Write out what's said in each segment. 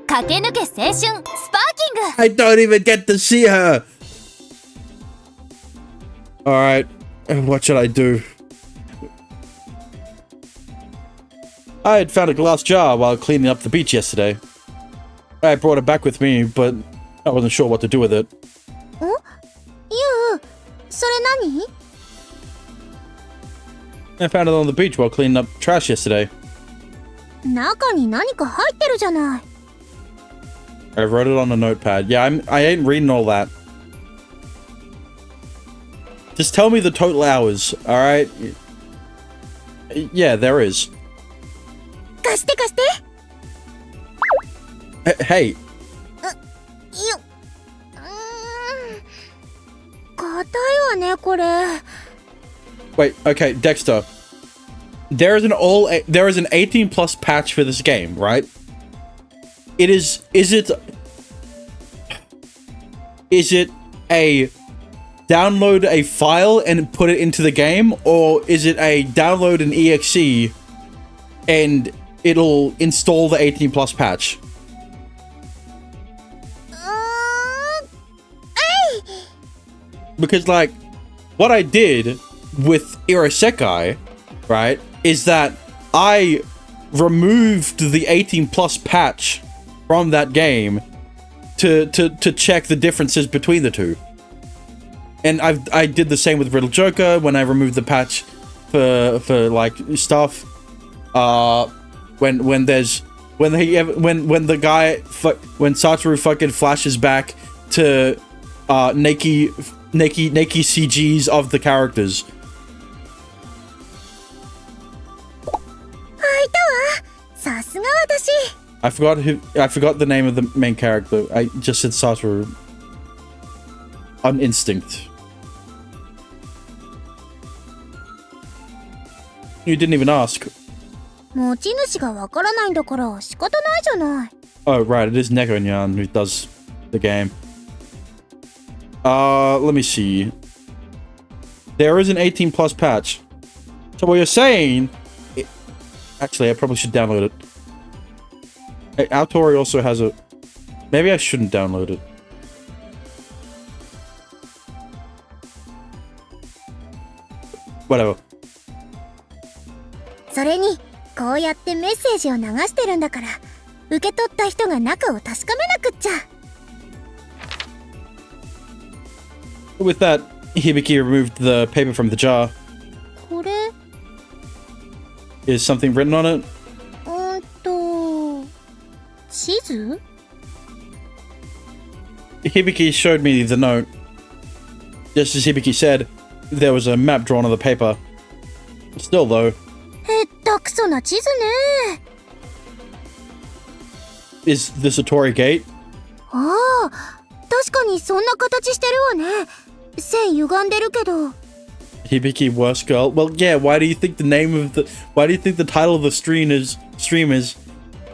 Kakenuke 青春スパーキング I don't even get to see her. Alright, what should I do? I had found a glass jar while cleaning up the beach yesterday. I brought it back with me, but I wasn't sure what to do with it. それ何? I found it on the beach while cleaning up trash yesterday. 中に何か入ってるじゃない. I wrote it on a notepad. Yeah, I ain't reading all that. Just tell me the total hours, alright? Yeah, there is. 貸して貸して. Hey. 硬いわねこれ. Wait, okay, Dexter. There is an 18 plus patch for this game, right? Is it a download a file and put it into the game, or is it a download an exe and it'll install the 18 plus patch? Because, like, what I did with Irasekai, right, is that I removed the 18 plus patch from that game to check the differences between the two. And I did the same with Riddle Joker when I removed the patch for like stuff. When Satoru fucking flashes back to Neki CGs of the characters. I forgot the name of the main character. I just said Satoru. On instinct. You didn't even ask. 持ち主がわからないんだから仕方ないじゃない. Oh, right. It is Nekonyan who does the game. Let me see. There is an 18 plus patch. So what you're saying... Actually, I probably should download it. Hey, Autori also has a... Maybe I shouldn't download it. Whatever. それに、こうやってメッセージを流してるんだから、受け取った人が中を確かめなくっちゃ。With that, Hibiki removed the paper from the jar. これ Is something written on it? 地図? Hibiki showed me the note. Just as Hibiki said, there was a map drawn on the paper. Still, though. 下手くそな地図ね. Is the Satori Gate? ああ、確かにそんな形してるわね。線歪んでるけど。Hibiki Worst Girl? Well, yeah, why do you think the title of the stream is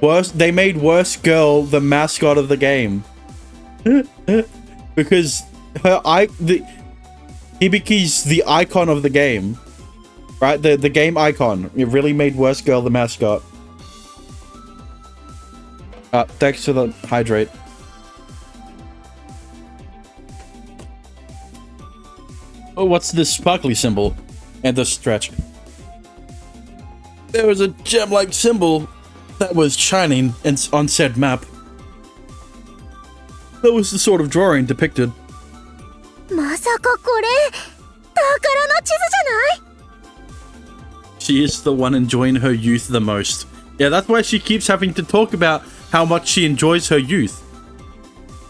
Worst? They made Worst Girl the mascot of the game. Because Hibiki's the icon of the game. Right? The game icon. It really made Worst Girl the mascot. Thanks to the hydrate. Oh, what's this sparkly symbol? And the stretch. There was a gem-like symbol that was shining on said map. That was the sort of drawing depicted. まさかこれ、宝の地図じゃない? She is the one enjoying her youth the most. Yeah, that's why she keeps having to talk about how much she enjoys her youth.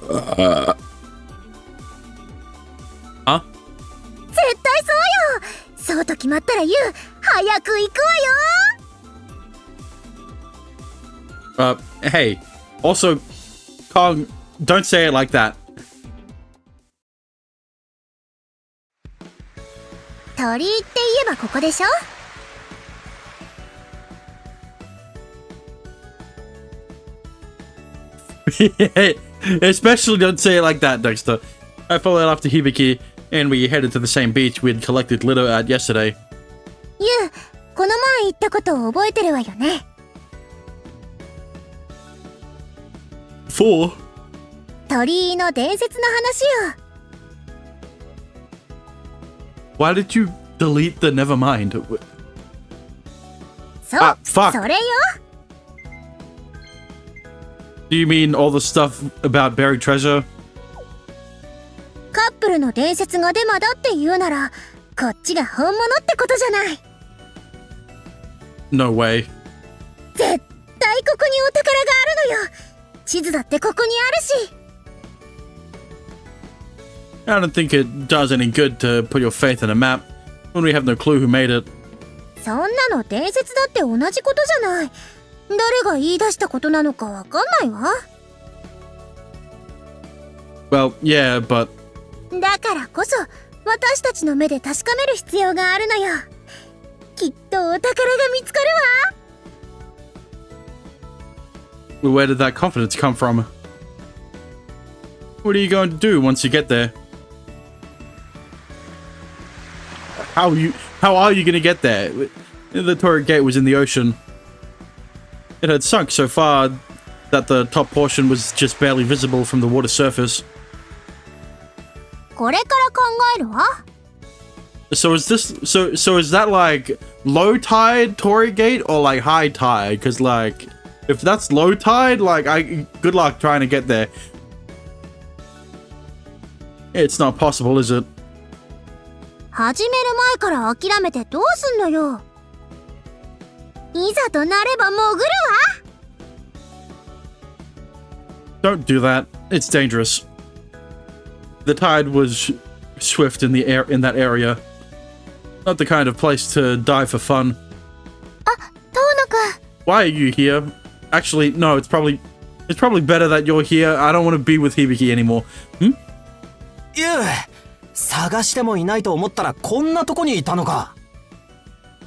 Huh? 絶対そうよ。そうと決まったらユウ、早く行くわよ。Hey. Also, Kong, don't say it like that. 鳥居って言えばここでしょ? Especially don't say it like that, Dexter. I followed after Hibiki, and we headed to the same beach we had collected litter at yesterday. ユウ、この前言ったことを覚えてるわよね。4? 鳥居の伝説の話よ。 Why did you delete the Nevermind? そう、fuck. それよ。 Do you mean all the stuff about buried treasure? カップルの伝説がデマだって言うなら、こっちが本物ってことじゃない。 No way. 絶対ここにお宝があるのよ。地図だってここにあるし。 I don't think it does any good to put your faith in a map when we have no clue who made it. そんなの伝説だって同じことじゃない。誰が言い出したことなのかわかんないわ。 Well, yeah, but だからこそ私たちの目で確かめる必要があるのよ。きっとお宝が見つかるわ。 where did that confidence come from? What are you going to do once you get there? How are you going to get there? The turret gate was in the ocean. It had sunk so far that the top portion was just barely visible from the water surface. これから考えるわ。 So is that like low tide Torii Gate or like high tide? Because like if that's low tide, like good luck trying to get there. It's not possible, is it? 始める前から諦めてどうすんのよ。いざとなれば潜るわ。 Don't do that. It's dangerous. The tide was swift in that area. Not the kind of place to dive for fun. あ、遠野くん。 Why are you here? Actually, no, it's probably better that you're here. I don't want to be with Hibiki anymore. いえ、探してもいないと思ったらこんなとこにいたのか。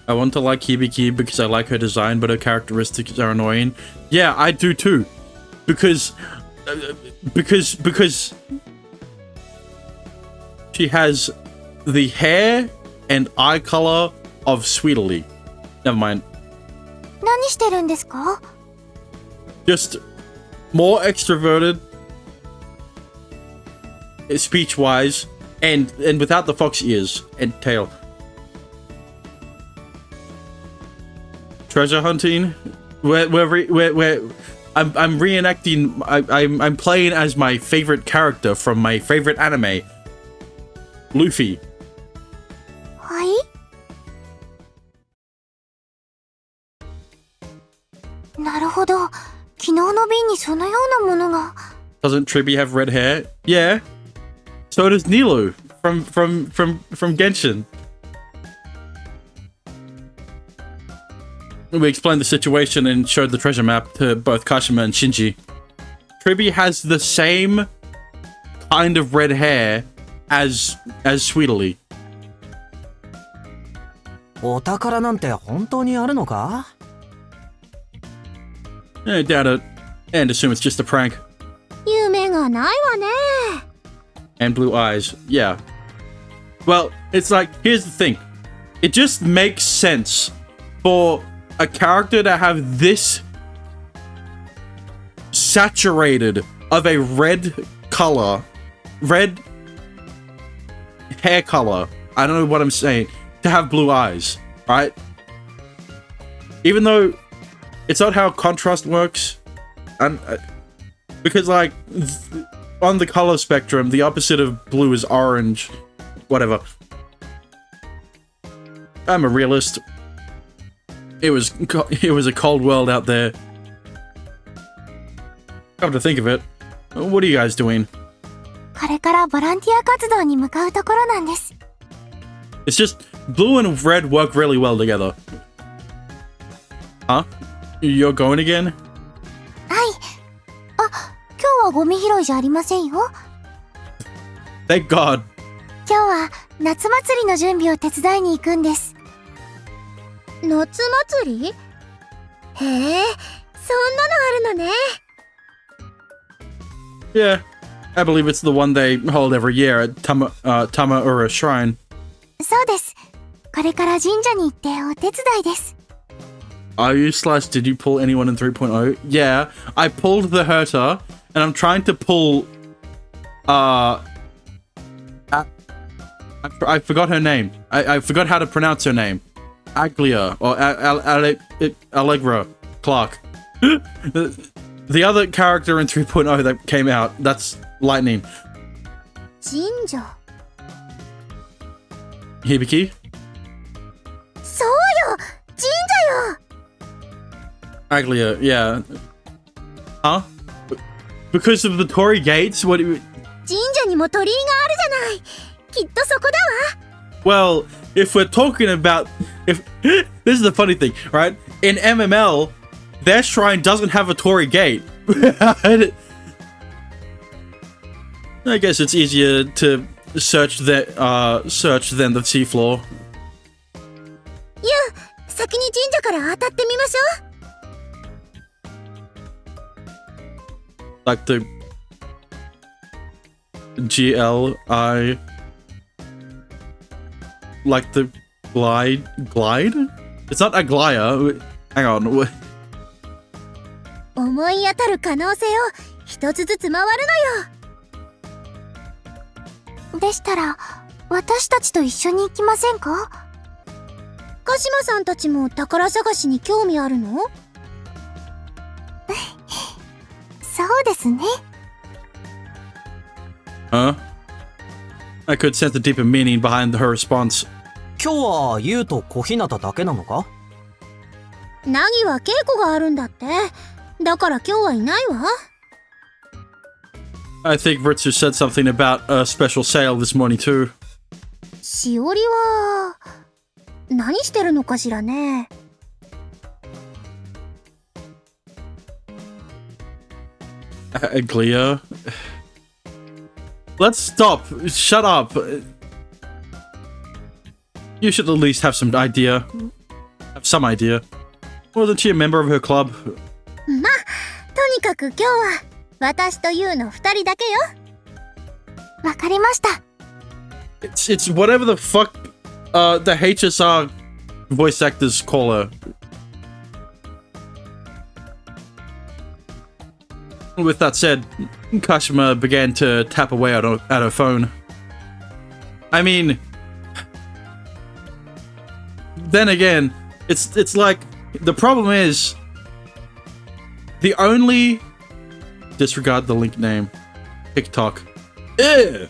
I want to like Hibiki because I like her design, but her characteristics are annoying. Yeah, I do too. Because she has the hair and eye color of Sweetly. Never mind. 何してるんですか？ Just more extroverted, speech-wise, and without the fox ears and tail. Treasure hunting. I'm reenacting. I'm playing as my favorite character from my favorite anime, Luffy. はい？なるほど。昨日の瓶にそのようなものが。 Doesn't Tribby have red hair? Yeah. So does Nilo from Genshin. We explained the situation and showed the treasure map to both Kashima and Shinji. Tribby has the same kind of red hair as Sweetly. お宝なんて本当にあるのか？ I doubt it. And assume it's just a prank. 夢がないわね。 And blue eyes. Yeah. Well, it's like, here's the thing. It just makes sense for a character to have this saturated of a red color, red hair color. I don't know what I'm saying. To have blue eyes, right? Even though it's not how contrast works, and because like on the color spectrum, the opposite of blue is orange. Whatever. I'm a realist. It was a cold world out there. Come to think of it, what are you guys doing? これからボランティア活動に向かうところなんです。 It's just blue and red work really well together. Huh? You're going again? はい。あ、今日はゴミ拾いじゃありませんよ。 Thank God. 今日は夏祭りの準備を手伝いに行くんです。夏祭り？へえ、そんなのあるのね。 Yeah, I believe it's the one they hold every year at Tamaura Shrine. そうです。これから神社に行ってお手伝いです。 Are you / did you pull anyone in 3.0? Yeah, I pulled the Herta and I'm trying to pull I forgot her name. I forgot how to pronounce her name. Aglia or Allegra Clark. The other character in 3.0 that came out, that's Lightning. 神社。 Hibiki? そうよ、神社よ。 Aglia, yeah. Huh? Because of the Torii gates? What do you... 神社にも鳥居があるじゃない。きっとそこだわ。 Well, if we're talking about... if this is the funny thing, right? In MML, their shrine doesn't have a Torii gate. I guess it's easier to search than the seafloor. いや、先に神社から当たってみましょう。 Like the GLI, like the glide? It's not Aglia. Hang on. 思い当たる可能性を一つずつ回るのよ。でしたら、私たちと一緒に行きませんか？鹿島さんたちも宝探しに興味あるの？そうですね。Huh? I could sense the deeper meaning behind her response. 今日はユウと小日向だけなのか？ナギは稽古があるんだって。だから今日はいないわ。I think Ritsu said something about a special sale this morning too. しおりは何してるのかしらね。Aglia. Let's stop. Shut up. You should at least have some idea. Have some idea. Wasn't she a member of her club? まあ、とにかく今日は私とユウの二人だけよ。わかりました。It's whatever the fuck the HSR voice actors call her. With that said, Kashima began to tap away at her phone. I mean, then again, it's like the problem is the only disregard the link name TikTok. I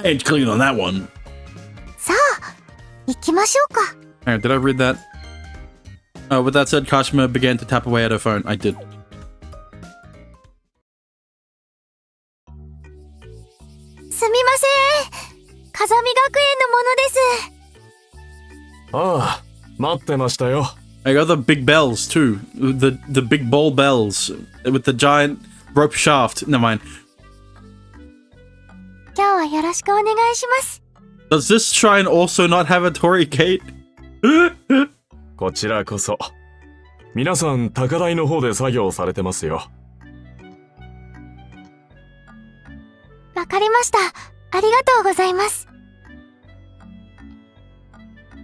ain't clean on that one. さあ、行きましょうか。 Alright, did I read that? With that said, Kashima began to tap away at her phone. I did. すみません。風見学園のものです。ああ、待ってましたよ。I got the big bells too. The big ball bells with the giant rope shaft. Never mind. 今日はよろしくお願いします。 Does this shrine also not have a Torii gate? こちらこそ。皆さん高台の方で作業されてますよ。わかりました。ありがとうございます。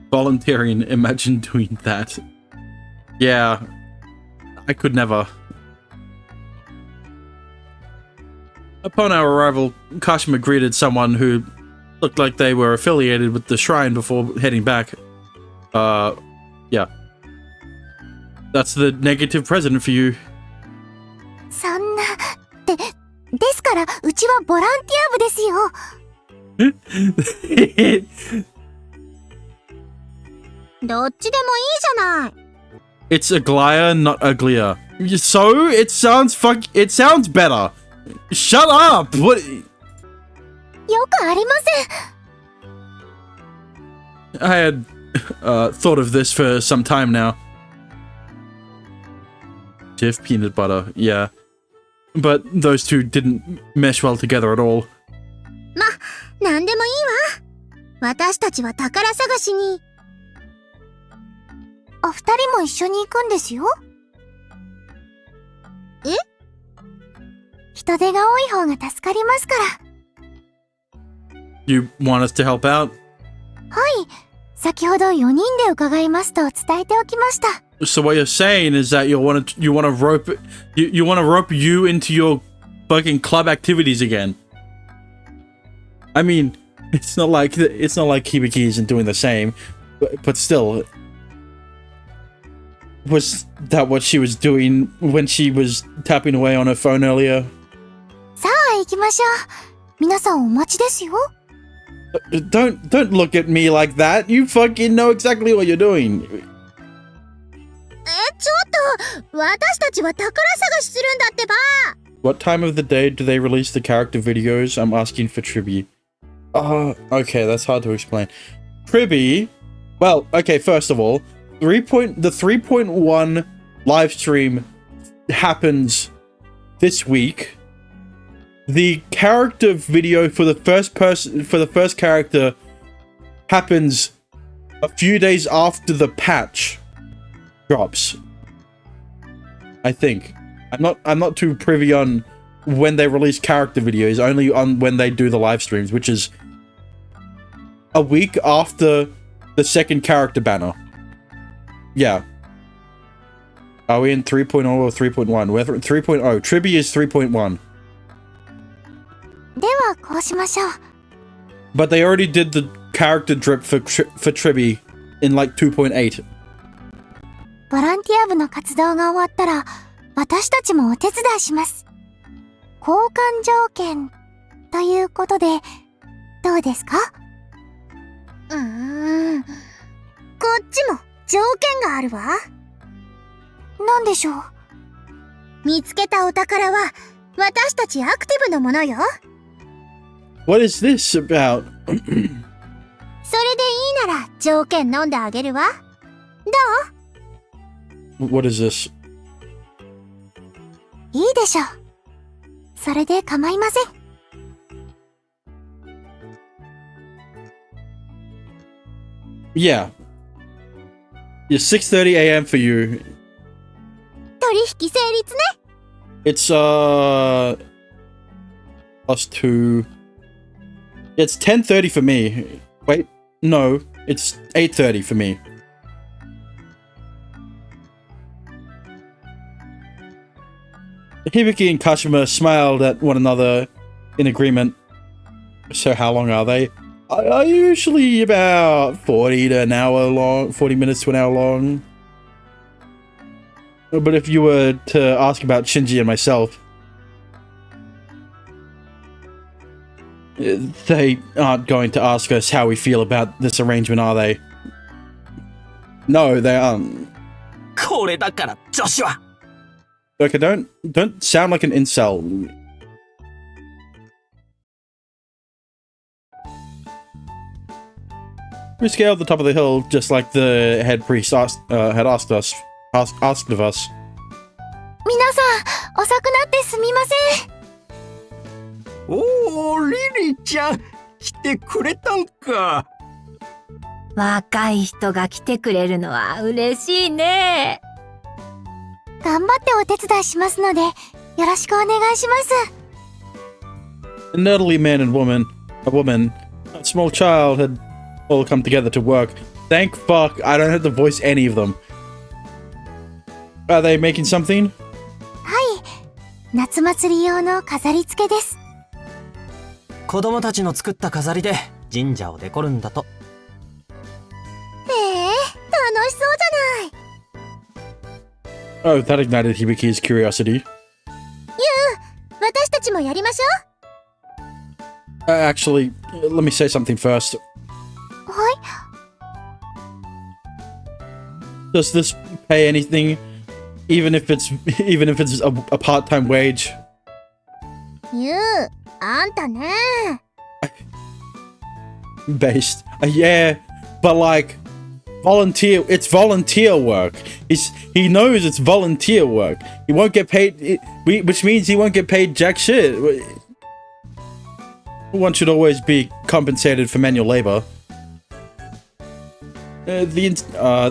Volunteering, imagine doing that. Yeah, I could never. Upon our arrival, Kashima greeted someone who looked like they were affiliated with the shrine before heading back. Yeah. That's the negative president for you. そんな、ですから、うちはボランティア部ですよ。どっちでもいいじゃない。It's Aglia, not Uglia. So it sounds better. Shut up. What? よくありません。 I had thought of this for some time now. Jiff peanut butter, yeah. But those two didn't mesh well together at all. ま、なんでもいいわ。私たちは宝探しに。お二人も一緒に行くんですよ。え？人手が多い方が助かりますから。You want us to help out? はい。先ほど4人で伺いますと伝えておきました。So what you're saying is that you want to rope you into your fucking club activities again. I mean, it's not like Hibiki isn't doing the same, but still, was that what she was doing when she was tapping away on her phone earlier? さあ行きましょう。皆さんお待ちですよ。Don't look at me like that. You fucking know exactly what you're doing. ちょっと私たちは宝探しするんだってば。What time of the day do they release the character videos? I'm asking for Tribby. Okay, that's hard to explain. Tribby, well, okay, first of all, the 3.1 live stream happens this week. The character video for the first character happens a few days after the patch drops. I think. I'm not too privy on when they release character videos, only on when they do the live streams, which is a week after the second character banner. Yeah. Are we in 3.0 or 3.1? We're 3.0. Tribby is 3.1. ではこうしましょう。 But they already did the character drip for Tribby in like 2.8. ボランティア部の活動が終わったら、私たちもお手伝いします。交換条件ということで、どうですか？こっちも条件があるわ。なんでしょう？見つけたお宝は、私たちアクティブのものよ。What is this about? それでいいなら条件飲んであげるわ。どう？ What is this? いいでしょう。それで構いません。Yeah. It's 6:30 a.m. for you. 取引成立ね。It's +2. It's 10:30 for me. Wait, no, it's 8:30 for me. Hibiki and Kashima smiled at one another in agreement. So how long are they? Are usually about 40 to an hour long, 40 minutes to an hour long. But if you were to ask about Shinji and myself, they aren't going to ask us how we feel about this arrangement, are they? No, they aren't. これだから女子は Okay, don't sound like an incel. We scaled the top of the hill just like the head priest asked of us. 皆さん、遅くなってすみません。おー、リリちゃん来てくれたんか。若い人が来てくれるのは嬉しいね。頑張ってお手伝いしますので、よろしくお願いします。 An elderly man and woman, a small child had all come together to work. Thank fuck I don't have to voice any of them. Are they making something? はい、夏祭り用の飾り付けです。子供たちの作った飾りで神社をデコるんだと。楽しそうじゃない。Oh, that ignited Hibiki's curiosity. 私たちもやりましょ Actually, let me say something first. う。はい。 Does this pay anything, even if it's a part-time wage? あんたね。 Based, yeah, but like it's volunteer work. He knows it's volunteer work. He won't get paid, which means he won't get paid jack shit. One should always be compensated for manual labor. The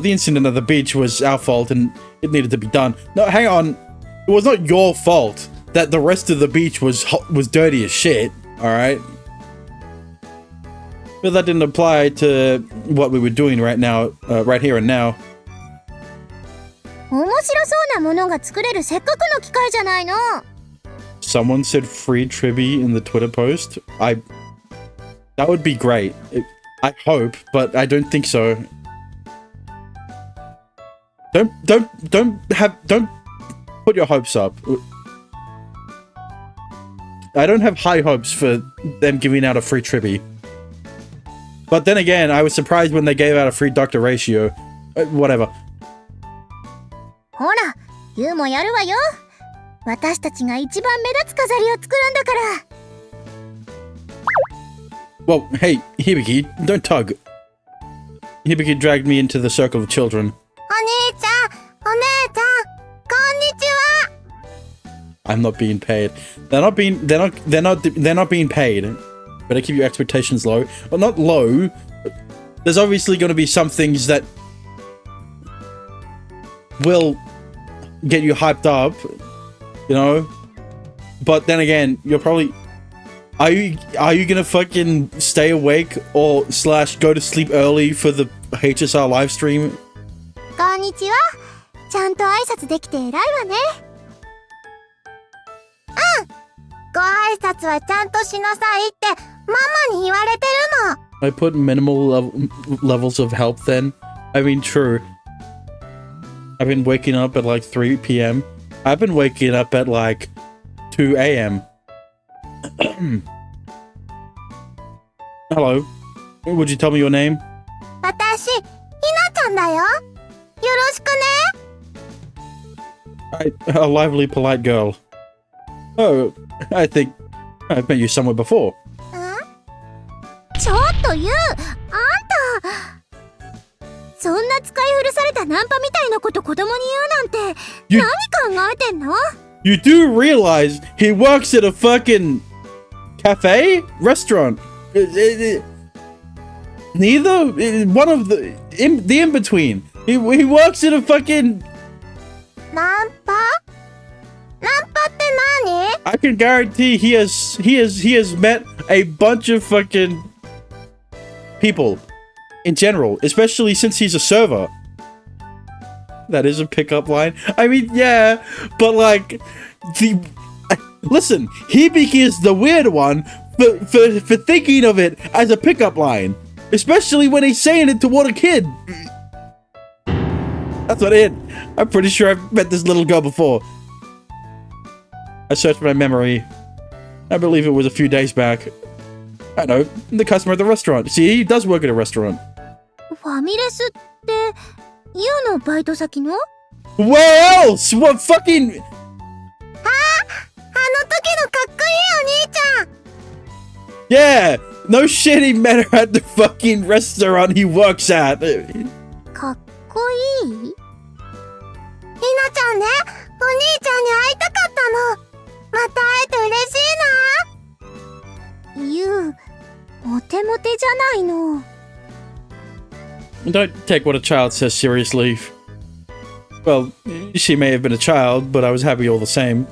incident at the beach was our fault and it needed to be done. No, hang on. It was not your fault that the rest of the beach was dirty as shit, alright? But that didn't apply to what we were doing right now, right here and now. 面白そうなものが作れるせっかくの機会じゃないの。 Someone said free Tribby in the Twitter post. That would be great. I hope, but I don't think so. Don't put your hopes up. I don't have high hopes for them giving out a free Tribby. But then again, I was surprised when they gave out a free Doctor Ratio. Whatever. ほら、ユウもやるわよ。私たちが一番目立つ飾りを作るんだから。Well, hey, Hibiki, don't tug. Hibiki dragged me into the circle of children. お兄ちゃん、お姉ちゃん、こんにちは。 I'm not being paid. They're not being paid. Better keep your expectations low. Well, not low. There's obviously going to be some things that will get you hyped up, you know. But then again, you're probably are you gonna fucking stay awake or / go to sleep early for the HSR live stream? こんにちは。ちゃんと挨拶できて偉いわね。うん。ご挨拶はちゃんとしなさいってママに言われてるの。I put minimal levels of help then. I mean, true. I've been waking up at like 3 p.m. I've been waking up at like 2 a.m. Hello. Would you tell me your name? 私、ひなちゃんだよ。よろしくね。A lively, polite girl. Oh, I think I've met you somewhere before. ちょっとユウ、あんた。そんな使い古されたナンパみたいなこと子供に言うなんて、何考えてんの？ You do realize he works at a fucking cafe? Restaurant? Neither? One of the in-between. He works at a fucking... ナンパ？ナンパって何？ I can guarantee he has met a bunch of fucking people in general, especially since he's a server. That is a pickup line. I mean, yeah, but like listen, Hibiki is the weird one for thinking of it as a pickup line, especially when he's saying it toward a kid. That's what it. I'm pretty sure I've met this little girl before. I searched my memory. I believe it was a few days back. I know, the customer at the restaurant. See, he does work at a restaurant. ファミレスってユウのバイト先の？ Where else? What fucking... あの時のかっこいいお兄ちゃん。 Yeah! No shit, he met her at the fucking restaurant he works at. かっこいい？ひなちゃんね、お兄ちゃんに会いたかったの。また会えて嬉しいな。ユウ、モテモテじゃないの。Don't take what a child says seriously. Well, she may have been a child, but I was happy all the same.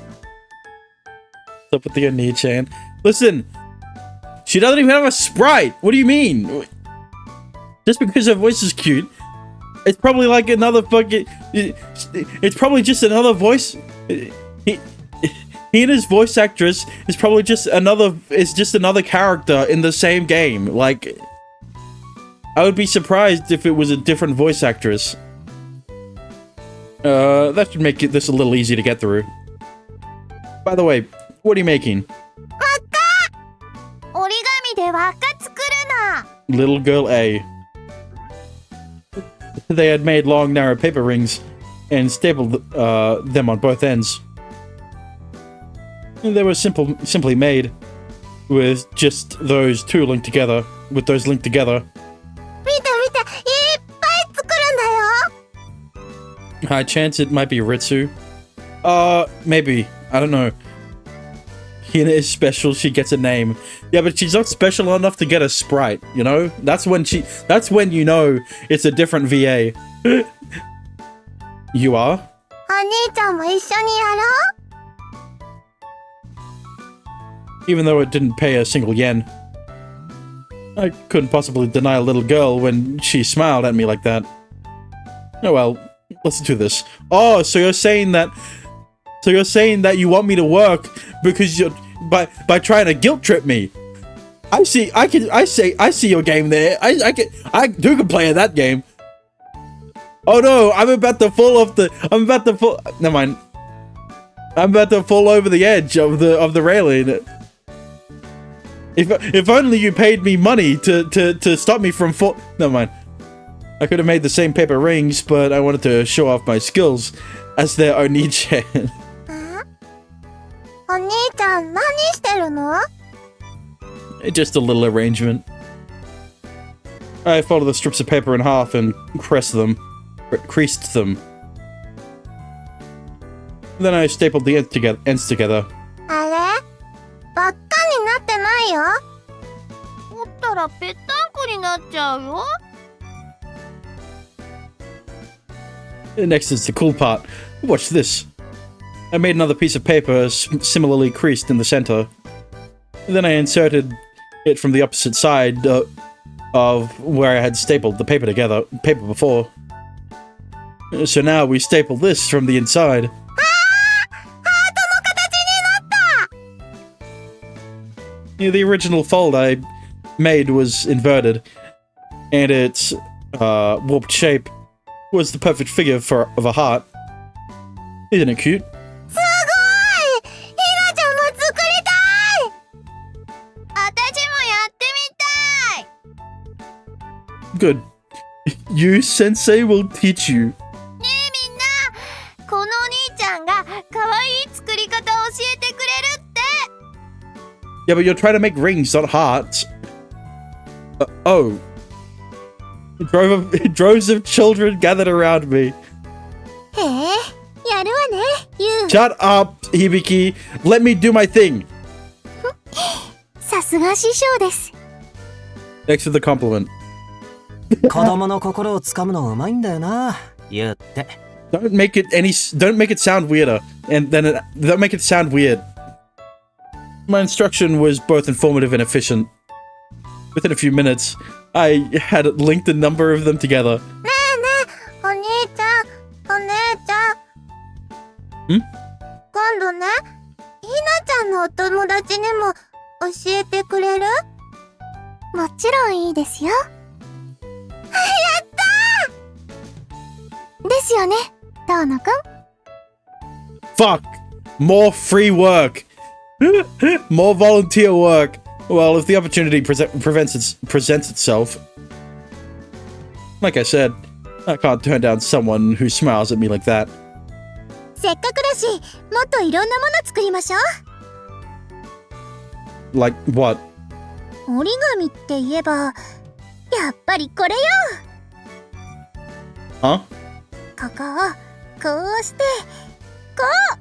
What's up with the Oni-chan? Listen! She doesn't even have a sprite! What do you mean? Just because her voice is cute, it's probably like another fucking... It's probably just another voice... Hina's voice actress is probably just another... It's just another character in the same game. Like... I would be surprised if it was a different voice actress. That should make this a little easy to get through. By the way, what are you making? 折り紙で輪っか作るの。 Little girl A. They had made long, narrow paper rings and stapled them on both ends. And they were simply made with just those two linked together. With those linked together. 見て見て、いっぱい作るんだよ。 High chance it might be Ritsu. Maybe. I don't know. Hina is special, she gets a name. Yeah, but she's not special enough to get a sprite, you know? That's when you know it's a different VA. You are? お兄ちゃんも一緒にやろう。 Even though it didn't pay a single yen. I couldn't possibly deny a little girl when she smiled at me like that. Oh well, listen to this. Oh, so you're saying that you want me to work because you're by trying to guilt trip me. I see your game there. I can play that game. Oh no, I'm about to fall. Never mind. I'm about to fall over the edge of the railing. If only you paid me money to stop me from fall. Never mind. I could have made the same paper rings, but I wanted to show off my skills as their Oni-chan. お兄ちゃん、何してるの？ Just a little arrangement. I folded the strips of paper in half and creased them. Then I stapled the ends together. あれ？ばっかになってないよ。折ったらぺったんこになっちゃうよ。 Next is the cool part. Watch this. I made another piece of paper similarly creased in the center. Then I inserted it from the opposite side of where I had stapled the paper before. So now we staple this from the inside. The original fold I made was inverted, and its warped shape was the perfect figure of a heart. Isn't it cute? すごい！ひなちゃんも作りたい！私もやってみたい！ Good. You, Sensei, will teach you. ねえみんな、このお兄ちゃんが可愛い作り方を教えてくれるって。 Yeah, but you're trying to make rings, not hearts. Oh. Droves of children gathered around me. へえ、やるわね、ユウ。 Shut up, Hibiki. Let me do my thing. さすが師匠です。 Next with the compliment. 子供の心をつかむのうまいんだよな、ユウって。Don't make it sound weirder. Don't make it sound weird. My instruction was both informative and efficient. Within a few minutes, I had linked a number of them together. ねえねえ、お兄ちゃん、お姉ちゃん。今度ね、ひなちゃんのお友達にも教えてくれる？もちろんいいですよ。やったー！ですよね、遠野くん。 Fuck! More free work! More volunteer work! Well, if the opportunity presents itself. Like I said, I can't turn down someone who smiles at me like that. せっかくだし、もっといろんなもの作りましょう。 Like what? 折り紙って言えば、やっぱりこれよ。 Huh? ここをこうしてこう。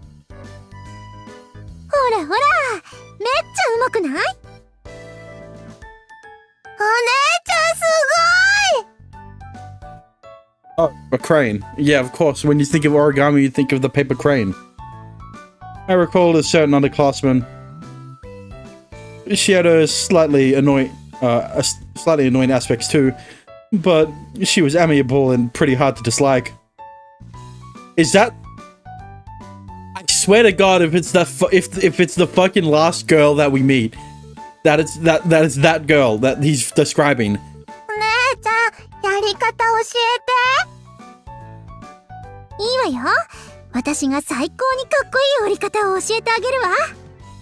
ほらほら、めっちゃうまくない？お姉ちゃんすごい！ Oh, a crane. Yeah, of course. When you think of origami, you think of the paper crane. I recalled a certain underclassman. She had a slightly annoying aspects too, but she was amiable and pretty hard to dislike. Is that? I swear to God, if it's the fucking last girl that we meet, that is that girl that he's describing. お姉ちゃん、やり方教えて。いいわよ。私が最高にかっこいい折り方を教えてあげるわ。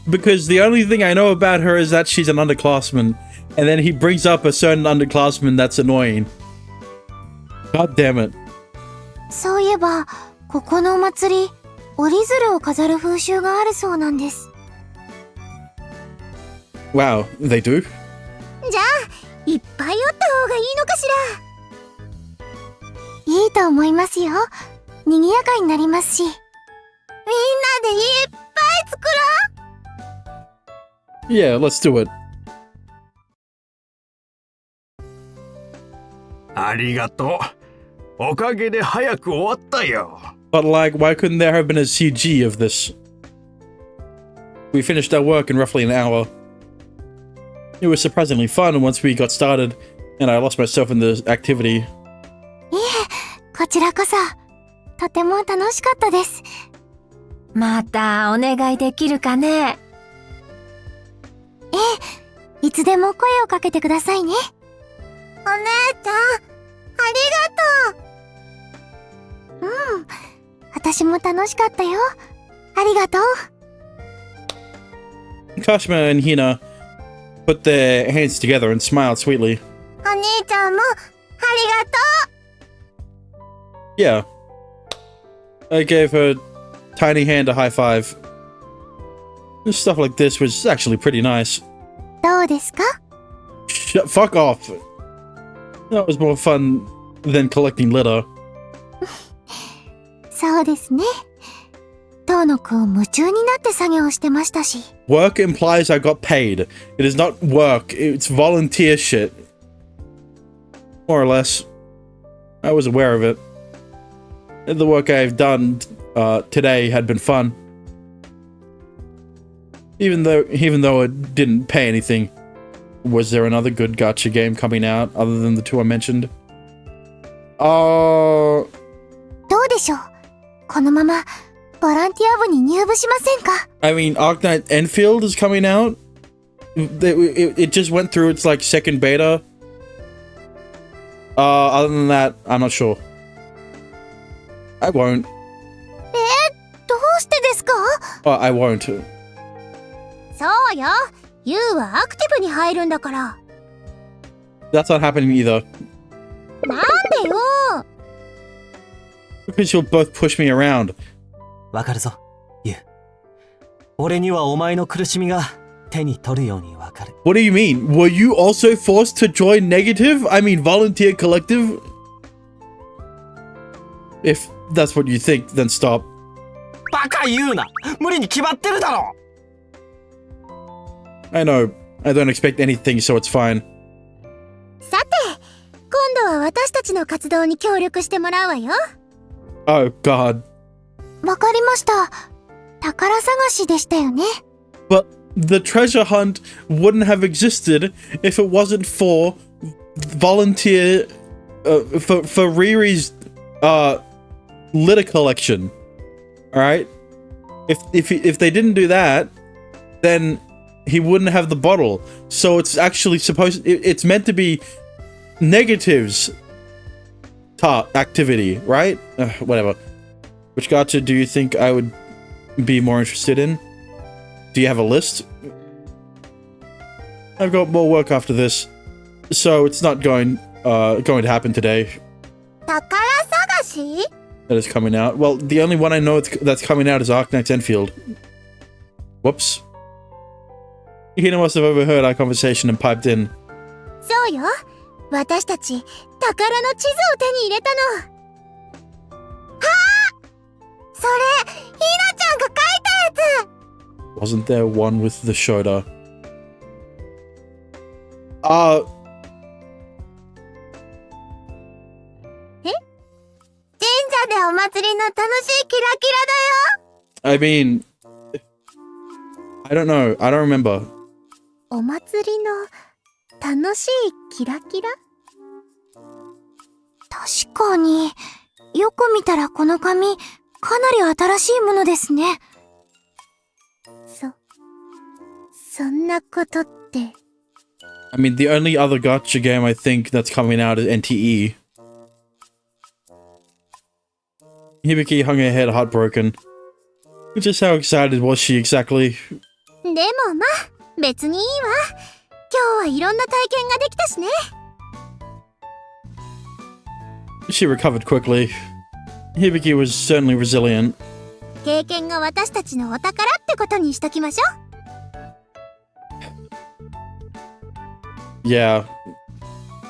Because the only thing I know about her is that she's an underclassman, and then he brings up a certain underclassman that's annoying. God damn it. そういえば、ここのお祭り、折り鶴を飾る風習があるそうなんです。Wow, they do? じゃあ、いっぱい折った方がいいのかしら。いいと思いますよ。賑やかになりますし。みんなでいっぱい作ろう。 Yeah, let's do it. ありがとう。おかげで早く終わったよ。But like, why couldn't there have been a CG of this? We finished our work in roughly an hour. It was surprisingly fun once we got started, and I lost myself in the activity. いえ、こちらこそ。とても楽しかったです。またお願いできるかね。いつでも声をかけてくださいね。お姉ちゃん、ありがとう。私も楽しかったよ。ありがとう。Kashima and Hina put their hands together and smiled sweetly. お兄ちゃんも、ありがとう。 Yeah. I gave her tiny hand a high five. Stuff like this was actually pretty nice. どうですか？ Fuck off. That was more fun than collecting litter. そうですね。遠野くん夢中になって作業してましたし。Work implies I got paid. It is not work, it's volunteer shit. More or less. I was aware of it. The work I've done today had been fun. Even though it didn't pay anything. Was there another good gacha game coming out other than the two I mentioned? どうでしょう。このままボランティア部に入部しませんか？ I mean, Arknight Enfield is coming out. It just went through its like second beta. Other than that, I'm not sure. I won't. どうしてですか？ I won't. そうよ。ユウはアクティブに入るんだから。That's not happening either. なんでよ。Because you'll both push me around. わかるぞ、ユウ。俺にはお前の苦しみが手に取るようにわかる。What do you mean? Were you also forced to join Negative? I mean, Volunteer Collective? If that's what you think, then stop. バカ言うな。無理に決まってるだろ。I know. I don't expect anything, so it's fine. さて、今度は私たちの活動に協力してもらうわよ。Oh, God. わかりました。宝探しでしたよね。But the treasure hunt wouldn't have existed if it wasn't for volunteer, for Riri's, litter collection. Alright? If they didn't do that, then he wouldn't have the bottle. So it's actually it's meant to be Negative's activity, right? Whatever. Which gacha do you think I would be more interested in? Do you have a list? I've got more work after this, so it's not going to happen today. 宝探し？ That is coming out. Well, the only one I know that's coming out is Arknight Enfield. Whoops. Hina must have overheard our conversation and piped in. そうよ。私たち宝の地図を手に入れたの。はあ！それ、ひなちゃんが書いたやつ。 Wasn't there one with the shoulder? 神社でお祭りの楽しいキラキラだよ。 I mean, I don't know. I don't remember. お祭りの楽しいキラキラ？確かに、よく見たらこの紙、かなり新しいものですね。そんなことって。I mean, the only other gacha game I think that's coming out is NTE. Hibiki hung her head heartbroken. Just how excited was she exactly? でもまあ、別にいいわ。今日はいろんな体験ができたしね。She recovered quickly. Hibiki was certainly resilient. 経験が私たちのお宝ってことにしときましょう。Yeah,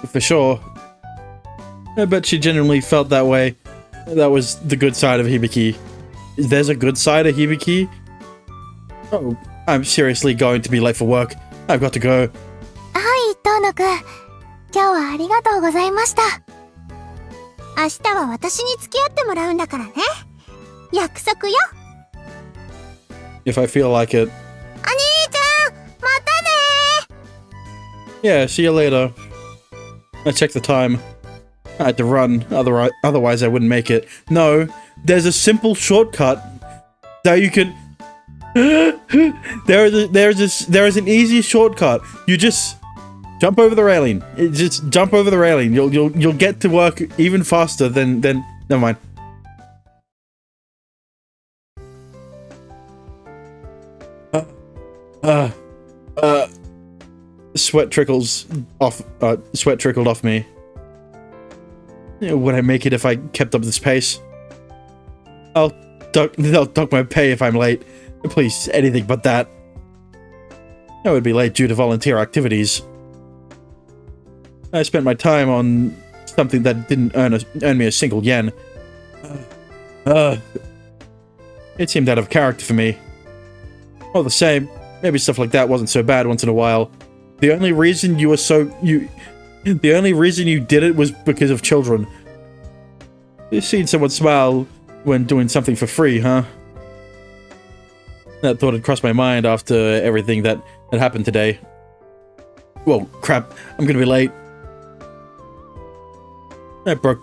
for sure. I bet she genuinely felt that way. That was the good side of Hibiki. There's a good side of Hibiki? Oh, I'm seriously going to be late for work. I've got to go. はい、遠野くん。今日はありがとうございました。明日は私に付き合ってもらうんだからね。約束よ。If I feel like it. お兄ちゃん、またねー。 Yeah, see you later. I checked the time. I had to run, otherwise I wouldn't make it. No, there's a simple shortcut that you can... there is an easy shortcut. You just jump over the railing. Just jump over the railing. You'll get to work even faster than never mind. Sweat trickled off me. Would I make it if I kept up this pace? They'll dock my pay if I'm late. Please, anything but that. I would be late due to volunteer activities. I spent my time on something that didn't earn me a single yen. It seemed out of character for me. All the same, maybe stuff like that wasn't so bad once in a while. The only reason you did it was because of children. You've seen someone smile when doing something for free, huh? That thought had crossed my mind after everything that had happened today. Whoa, crap, I'm gonna be late. I broke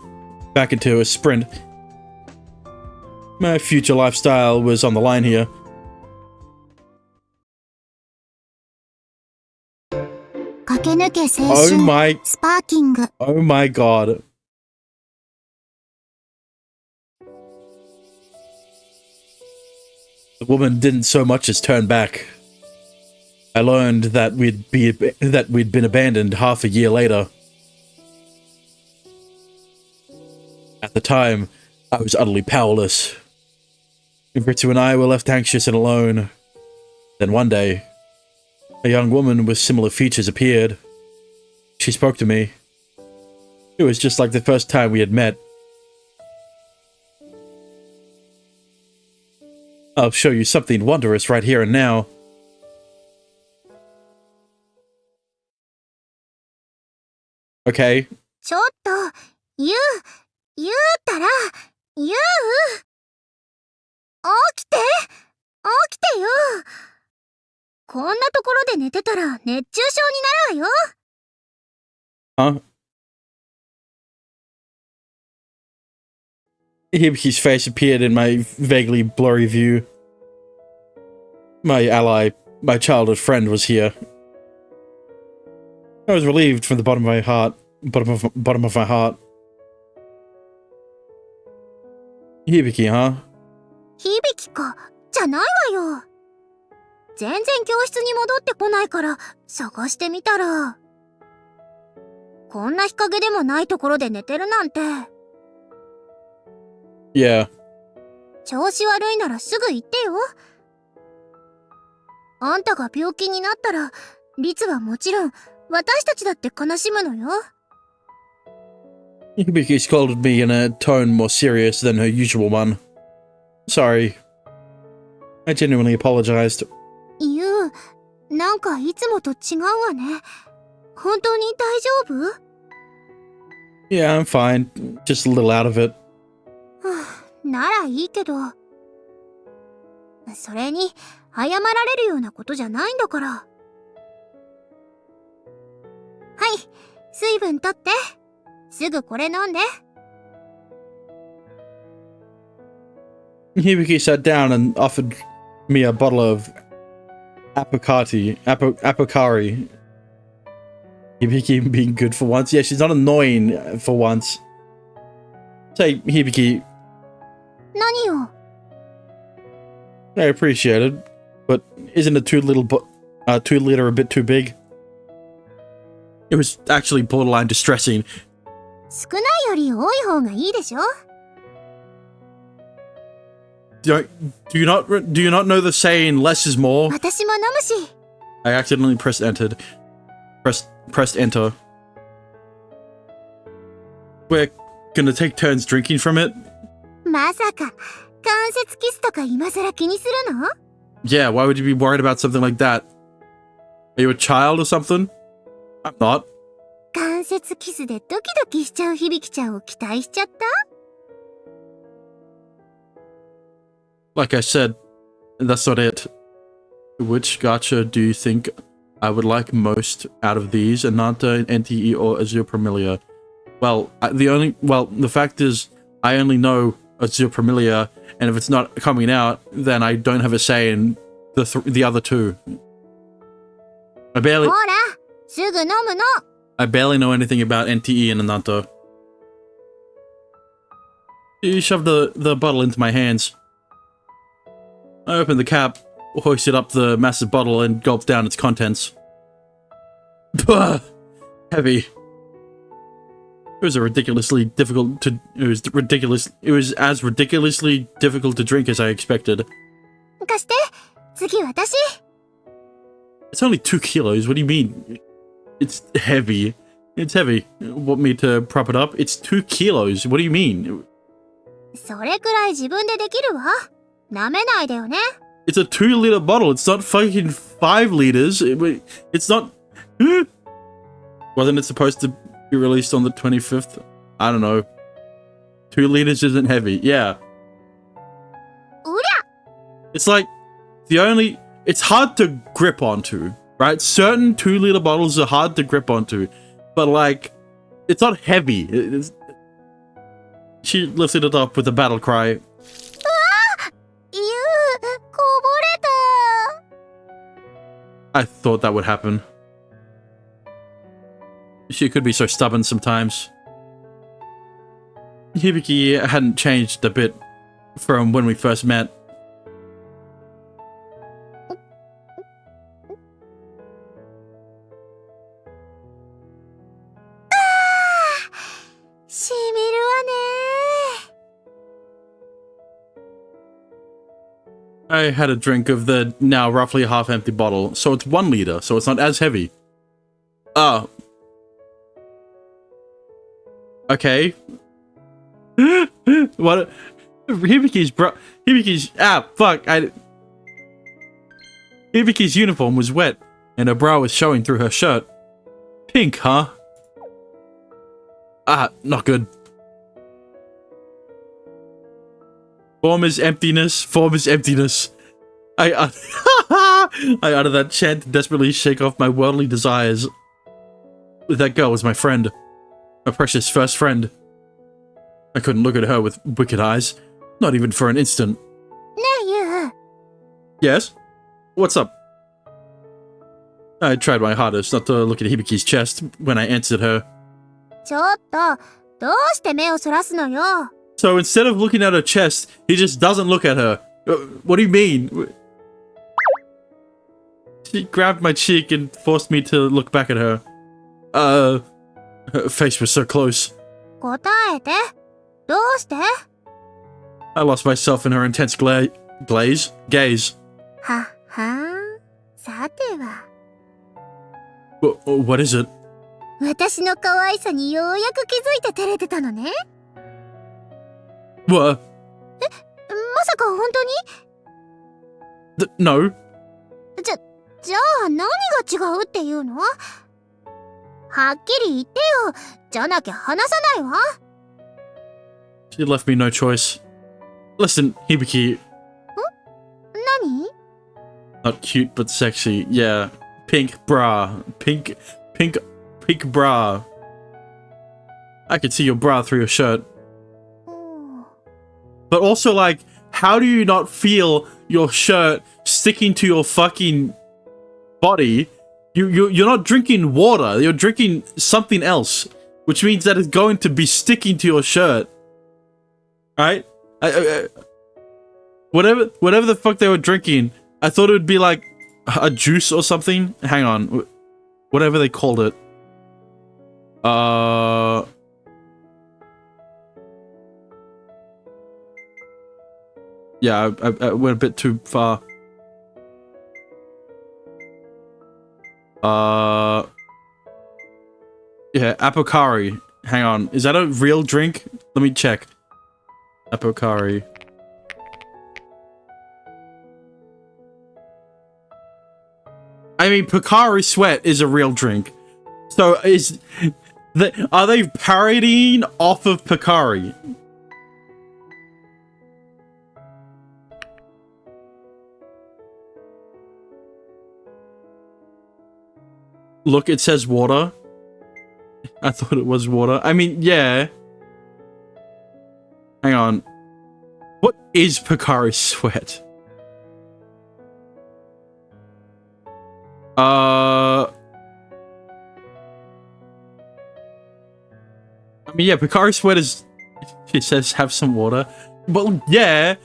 back into a sprint. My future lifestyle was on the line here. Kakenuke Oh 青春 my, スパーキング oh my god. The woman didn't so much as turn back. I learned that we'd been abandoned half a year later. At the time, I was utterly powerless. Ritsu and I were left anxious and alone. Then one day, a young woman with similar features appeared. She spoke to me. It was just like the first time we had met. I'll show you something wondrous right here and now. Okay. ちょっと、言ったら、起きてよ。こんなところで寝てたら熱中症になるわよ。Huh? Hibiki's face appeared in my vaguely blurry view. My ally, my childhood friend, was here. I was relieved from the bottom of my heart. Bottom of my heart. Hibiki, huh? 響か、じゃないわよ。全然教室に戻ってこないから探してみたら。こんな日陰でもないところで寝てるなんて。Yeah. 調子悪いならすぐ言ってよ。あんたが病気になったら、律はもちろん、私たちだって悲しむのよ。Hibiki scolded me in a tone more serious than her usual one. Sorry. I genuinely apologized. なんかいつもと違うわね。本当に大丈夫？ Yeah, I'm fine. Just a little out of it. ならいいけど。それに、謝られるようなことじゃないんだから。はい、水分とって。すぐこれ飲んで。Hibiki sat down and offered me a bottle of Apocari. Hibiki being good for once. Yeah, she's not annoying for once. Say, Hibiki, 何よ。 I appreciate it, but isn't a 2 liter a bit too big? It was actually borderline distressing. 少ないより多い方がいいでしょ。 Do you not know the saying "less is more"? 私も飲むし。 I accidentally pressed enter. We're gonna take turns drinking from it? まさか、関節キスとか今更気にするの？ Yeah, why would you be worried about something like that? Are you a child or something? I'm not. 関節キスでドキドキしちゃう響ちゃんを期待しちゃった？ Like I said, that's not it. Which gacha do you think I would like most out of these? Ananta, NTE, or Azure Premilia? Well, the fact is, I only know Azure Familiar, and if it's not coming out, then I don't have a say in the other two. I ほ barely ら、すぐ飲むの。 I barely know anything about NTE and Ananto. You shoved the bottle into my hands. I opened the cap, hoisted up the massive bottle, and gulped down its contents. Heavy. It was as ridiculously difficult to drink as I expected. 貸して。次私。It's only 2 kilos, what do you mean? It's heavy. It's heavy. Want me to prop it up? It's 2 kilos, what do you mean? それくらい自分でできるわ。舐めないでよね。It's a 2-liter bottle, it's not fucking 5 liters. It's not... Wasn't it supposed to be released on the 25th? I don't know. 2 liters isn't heavy, yeah. うりゃ It's like, it's hard to grip onto, right? Certain 2-liter bottles are hard to grip onto, but like, it's not heavy. She lifted it up with a battle cry. ゆう、こぼれた。 I thought that would happen. She could be so stubborn sometimes. Hibiki hadn't changed a bit from when we first met. しみるわね。 I had a drink of the now roughly half-empty bottle, so it's 1 liter, so it's not as heavy. Okay. What? Hibiki's Hibiki's uniform was wet, and her bra was showing through her shirt. Pink, huh? Not good. Form is emptiness, form is emptiness. I uttered that chant to desperately shake off my worldly desires. That girl was my friend. My precious first friend. I couldn't look at her with wicked eyes. Not even for an instant. ねえ、ゆう。 Yes? What's up? I tried my hardest not to look at Hibiki's chest when I answered her. ちょっと、どうして目をそらすのよ。 So instead of looking at her chest, he just doesn't look at her. What do you mean? She grabbed my cheek and forced me to look back at her. Her face was so close. 答えて。どうして I lost myself in her intense gaze. は、さては。 What is it? 私の可愛さにようやく気づいて照れてたのね。 What? まさか本当に No. じゃあ何が違うっていうのはっきり言ってよ。じゃなきゃ話さないわ。 She left me no choice. Listen, Hibiki. 何 Not cute, but sexy. Yeah. Pink bra. Pink bra. I could see your bra through your shirt. But also, like, how do you not feel your shirt sticking to your fucking body? You're not drinking water. You're drinking something else, which means that it's going to be sticking to your shirt. Right? Whatever the fuck they were drinking, I thought it would be like a juice or something. Hang on. Whatever they called it. Yeah, I went a bit too far. Yeah, Apocari. Hang on. Is that a real drink? Let me check. Apocari. I mean, Pocari Sweat is a real drink. So are they parodying off of Pocari? Look, it says water. I thought it was water. I mean, yeah. Hang on. What is Picari sweat? I mean, yeah, Picari sweat is... She says have some water. But, yeah.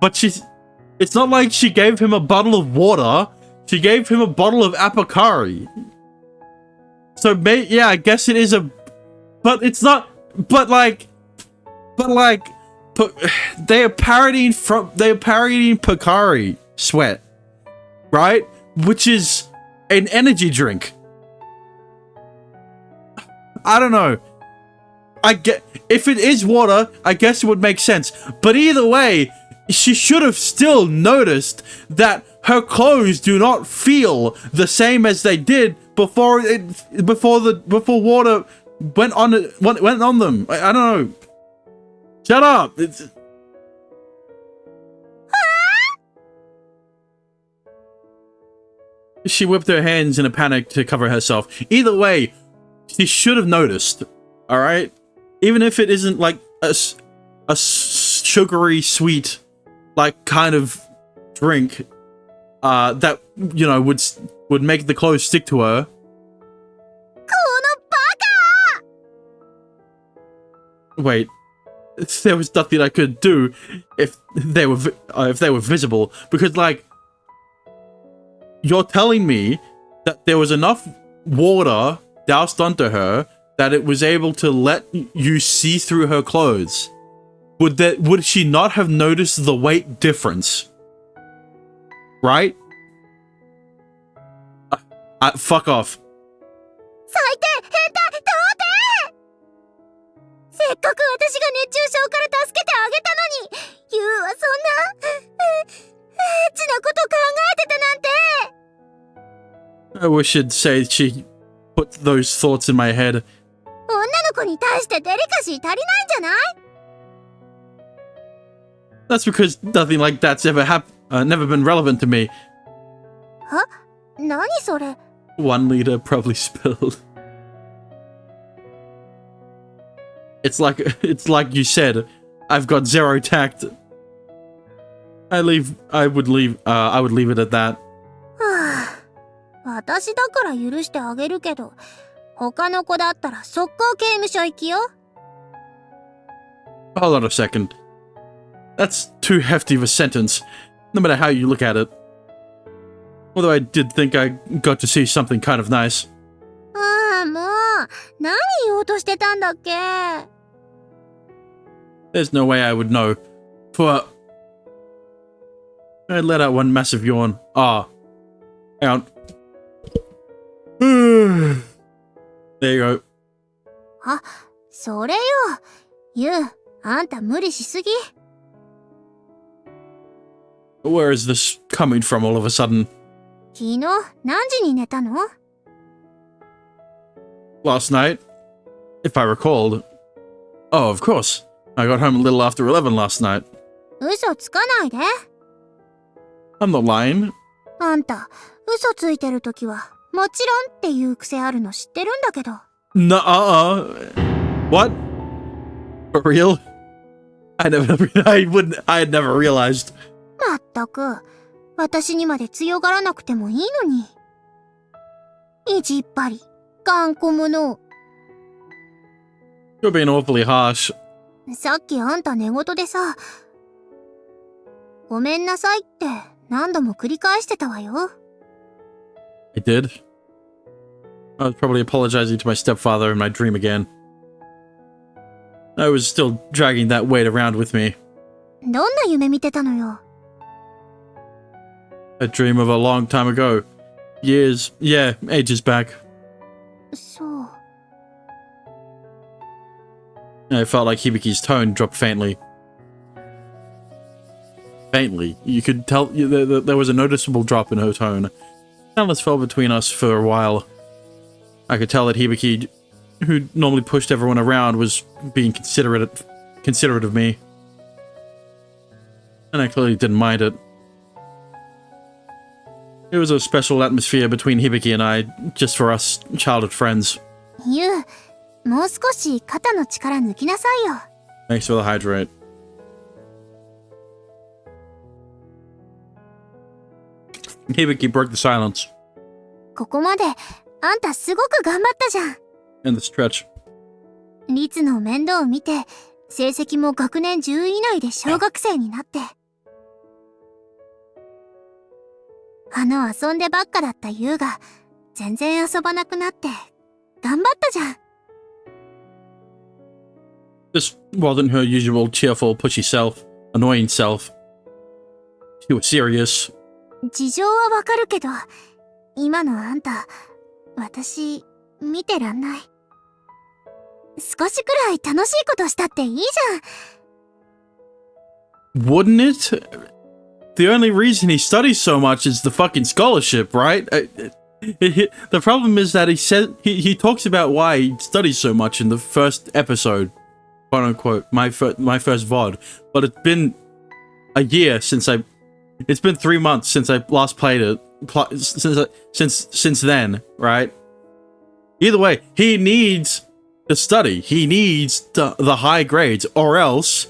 But she's... It's not like she gave him a bottle of water. She gave him a bottle of Apicari. So, yeah, I guess it is a... But it's not... But, like... They are parodying Picari sweat. Right? Which is an energy drink. I don't know. If it is water, I guess it would make sense. But either way, she should have still noticed that her clothes do not feel the same as they did before water went on them. I don't know. Shut up. She whipped her hands in a panic to cover herself. Either way, she should have noticed. All right? Even if it isn't like a sugary sweet like kind of drink that, you know, would make the clothes stick to her. Wait, there was nothing I could do if they were visible, because like you're telling me that there was enough water doused onto her that it was able to let you see through her clothes. Would she not have noticed the weight difference? Right? Fuck off. 最低変態到底せっかく私が熱中症から助けてあげたのにユウはそんなエッチなこと考えてたなんて I wish it'd say she put those thoughts in my head. 女の子に対してデリカシー足りないんじゃない That's because nothing like that's never been relevant to me. は？何それ 1 liter probably spilled. It's like you said, I've got zero tact. I would leave it at that. はあ、私だから許してあげるけど、他の子だったら速攻刑務所行きよ。Hold on a second. That's too hefty of a sentence, no matter how you look at it. Although I did think I got to see something kind of nice. ああ、もう、何言おうとしてたんだっけ There's no way I would know. I let out one massive yawn. Ah. Hang on. There you go. あ、それよ。ユウ、あんた無理しすぎ。Where is this coming from all of a sudden? 昨日、何時に寝たの Last night, if I recalled. Oh, of course. I got home a little after 11 last night. 嘘つかないで。I'm not lying. あんた、嘘ついてるときは、もちろんっていう癖あるの知ってるんだけど。What? For real? I had never realized. まったく、私にまで強がらなくてもいいのに。意地っぱり、頑固者。You're being awfully harsh. さっきあんた寝言でさ、ごめんなさいって何度も繰り返してたわよ。I did. I was probably apologizing to my stepfather in my dream again. I was still dragging that weight around with me. どんな夢見てたのよ。A dream of a long time ago. Years, yeah, ages back. そう。I felt like Hibiki's tone dropped faintly. Faintly. You could tell there was a noticeable drop in her tone. Silence fell between us for a while. I could tell that Hibiki, who normally pushed everyone around, was being considerate of me. And I clearly didn't mind it. It It was a special atmosphere between Hibiki and I, just for us childhood friends. ユウ、もう少し肩の力抜きなさいよ。 Thanks for the hydrate. Hibiki broke the silence ここまであんたすごく頑張ったじゃん。 in the stretch. リツの面倒を見て、成績も学年10位以内で小学生になって。遊んでばっかだったユウが全然遊ばなくなって頑張ったじゃん。 This wasn't her usual cheerful, pushy self, annoying self. She was serious. 事情はわかるけど、今のあんた、私、見てらんない。少しくらい楽しいことしたっていいじゃん。 Wouldn't it? The only reason he studies so much is the fucking scholarship, right? The problem is that he talks about why he studies so much in the first episode, quote unquote, my first VOD. But it's been a year since it's been 3 months since I last played it. Since then, right? Either way, he needs to study. He needs the high grades, or else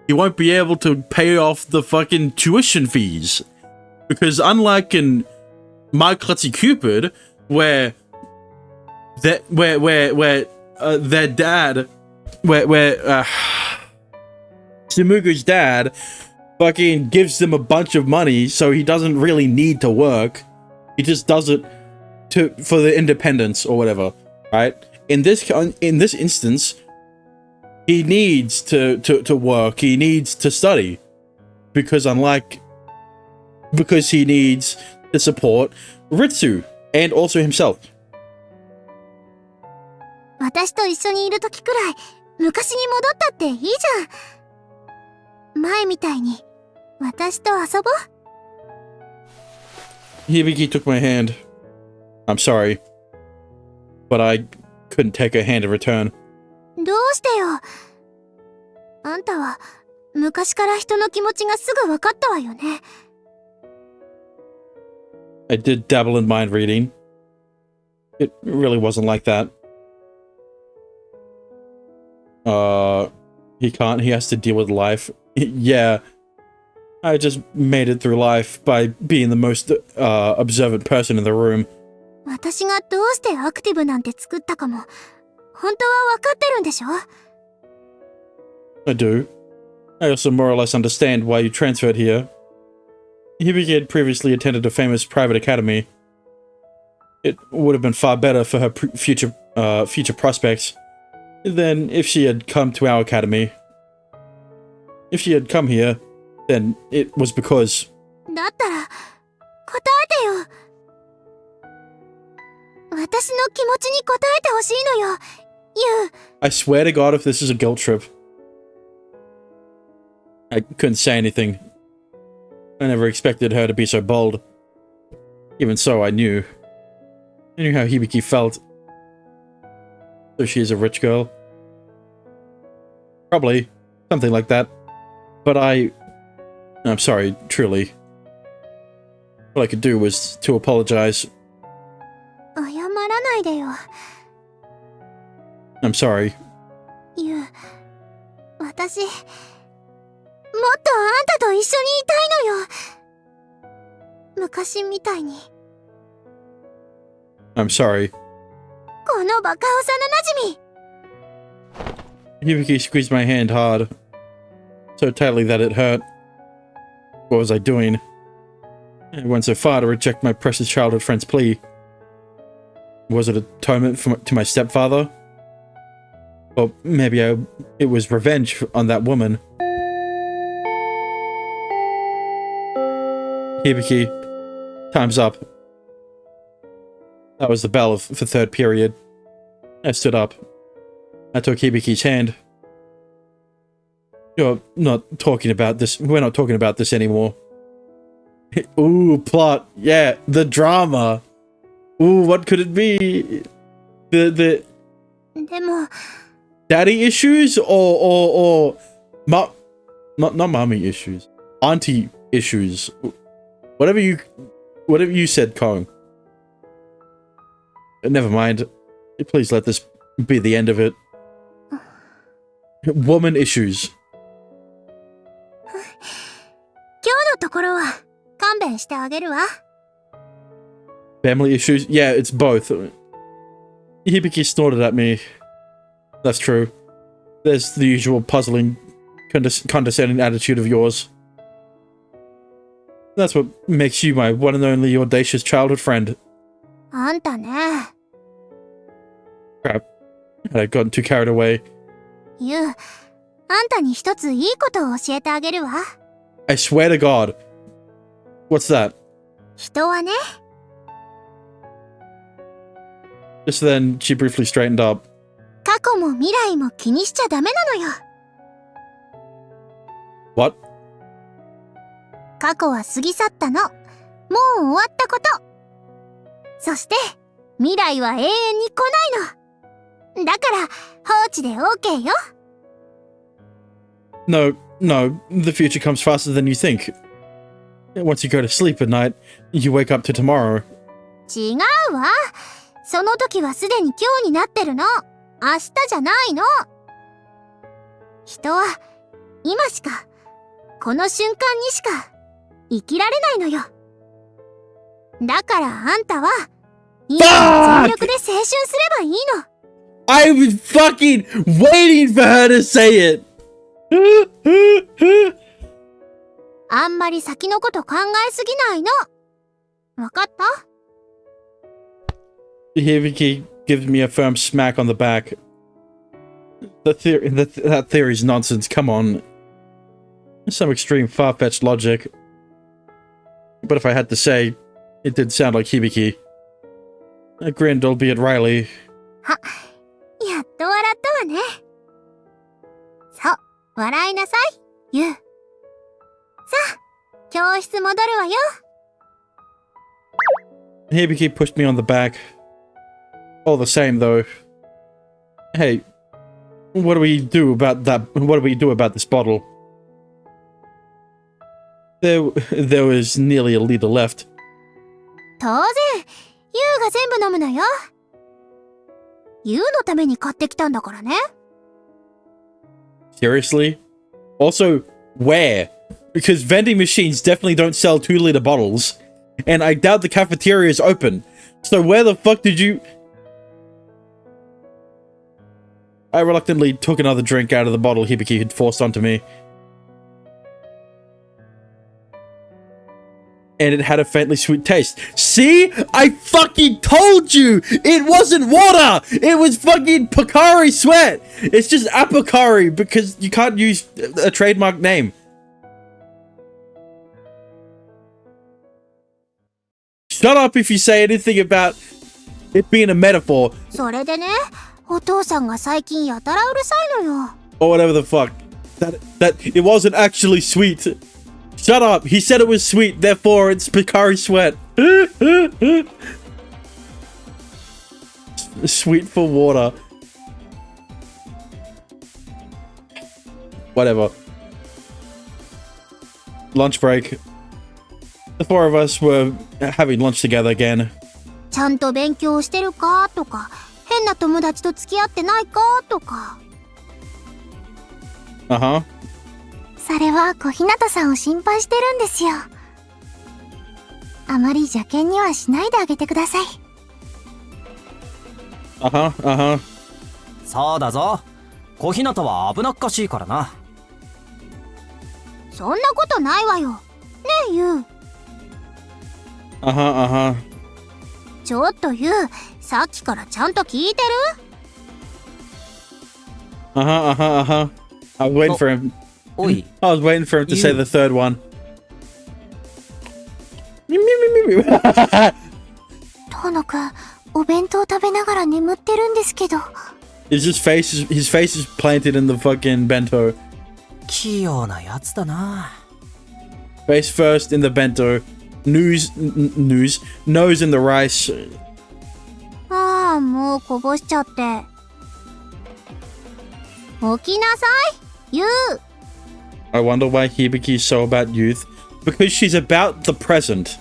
he won't be able to pay off the fucking tuition fees. Because unlike in My Klutzy Cupid, where their dad, Sumugu's dad fucking gives them a bunch of money, so he doesn't really need to work. He just does it for the independence or whatever, right? In this instance, he needs to work. He needs to study because he needs to support Ritsu and also himself. 私と一緒にいる時くらい昔に戻ったっていいじゃん。前みたいに私と遊ぼう。 Hibiki took my hand. I'm sorry, but I couldn't take her hand in return. どうしてよ。あんたは昔から人の気持ちがすぐ分かったわよね。 I did dabble in mind reading. It really wasn't like that. He can't. He has to deal with life. Yeah. I just made it through life by being the most observant person in the room. 私がどうしてアクティブなんて作ったかも本当は分かってるんでしょ。 I do. I also more or less understand why you transferred here. Hibiki had previously attended a famous private academy. It would have been far better for her future prospects than if she had come to our academy. If she had come here, then it was because... だったら答えてよ。私の気持ちに答えてほしいのよ、ユウ。 I swear to God, if this is a guilt trip. I couldn't say anything. I never expected her to be so bold. Even so, I knew. I knew how Hibiki felt. So she is a rich girl? Probably. Something like that. But I'm sorry, truly. All I could do was to apologize. 謝らないでよ。 I'm sorry. ユウ、私、もっとあんたと一緒にいたいのよ。昔みたいに。 I'm sorry. このバカ幼馴染。 Hibiki squeezed my hand hard. So tightly that it hurt. What was I doing? I went so far to reject my precious childhood friend's plea. Was it atonement to my stepfather? Or maybe it was revenge on that woman. Hibiki, time's up. That was the bell for third period. I stood up. I took Hibiki's hand. You're not talking about this. We're not talking about this anymore. Ooh, plot. Yeah, the drama. Ooh, what could it be? The でも、 daddy issues or not mommy issues. Auntie issues. Whatever you Whatever you said, Kong. Never mind. Please let this be the end of it. Woman issues. 今日のところは勘弁してあげるわ。 Family issues? Yeah, it's both. Hibiki snorted at me. That's true. There's the usual puzzling, condescending attitude of yours. That's what makes you my one and only audacious childhood friend. あんたね。 Crap. I'd gotten too carried away. ゆう、あんたに一ついいことを教えてあげるわ。 I swear to God. What's that? 人はね、 Just then, she briefly straightened up. 過去も未来も気にしちゃダメなのよ。 What? 過去は過ぎ去ったの。もう終わったこと。そして、未来は永遠に来ないの。だから、放置で OK よ。 No, the future comes faster than you think. Once you go to sleep at night, you wake up to tomorrow. 違うわ。その時はすでに今日になってるの。明日じゃないの。人は、今しか、この瞬間にしか、生きられないのよ。だからあんたは、今全力で青春すればいいの。I was fucking waiting for her to say it! あんまり先のこと考えすぎないの。わかった？ Hibiki gives me a firm smack on the back. That theory's nonsense, come on. Some extreme far-fetched logic. But if I had to say, it did sound like Hibiki. I grinned, albeit wryly. は、やっと笑ったわね。そう、笑いなさい、ゆう。さあ、教室戻るわよ。 Hibiki pushed me on the back. All the same, though. Hey, what do we do about that? What do we do about this bottle? There was nearly a liter left. 当然、ゆうが全部飲むのよ。ゆうのために買ってきたんだからね。Seriously? Also, where? Because vending machines definitely don't sell 2-liter bottles. And I doubt the cafeteria is open. So where the fuck did you... I reluctantly took another drink out of the bottle Hibiki had forced onto me. And it had a faintly sweet taste. See? I fucking told you! It wasn't water! It was fucking Pocari Sweat! It's just Apocari because you can't use a trademark name. Shut up if you say anything about it being a metaphor. それでね、お父さんが最近やたらうるさいのよ。 Or whatever the fuck. That it wasn't actually sweet. Shut up. He said it was sweet, therefore it's Pocari Sweat. Sweet for water. Whatever. Lunch break. The four of us were having lunch together again. ちゃんと勉強してるかとか、変な友達と付き合ってないかとか。Uh-huh. それは小日向さんを心配してるんですよ。あまり邪険にはしないであげてください。Uh-huh, uh-huh. そうだぞ。小日向は危なっかしいからな。そんなことないわよ。ねえ、ゆう。Uh-huh, uh-huh. ちょっとゆう、さっきからちゃんと聞いてる？ Uh-huh, uh-huh, uh-huh. I was waiting for him. おい、 I was waiting for him to say the third one. 遠野くん、お弁当食べながら眠ってるんですけど。His face is planted in the fucking bento. 器用なやつだな。Face first in the bento. Nose in the rice. ああ、もうこぼしちゃって。起きなさい、ゆう。I wonder why Hibiki's so about youth. Because she's about the present.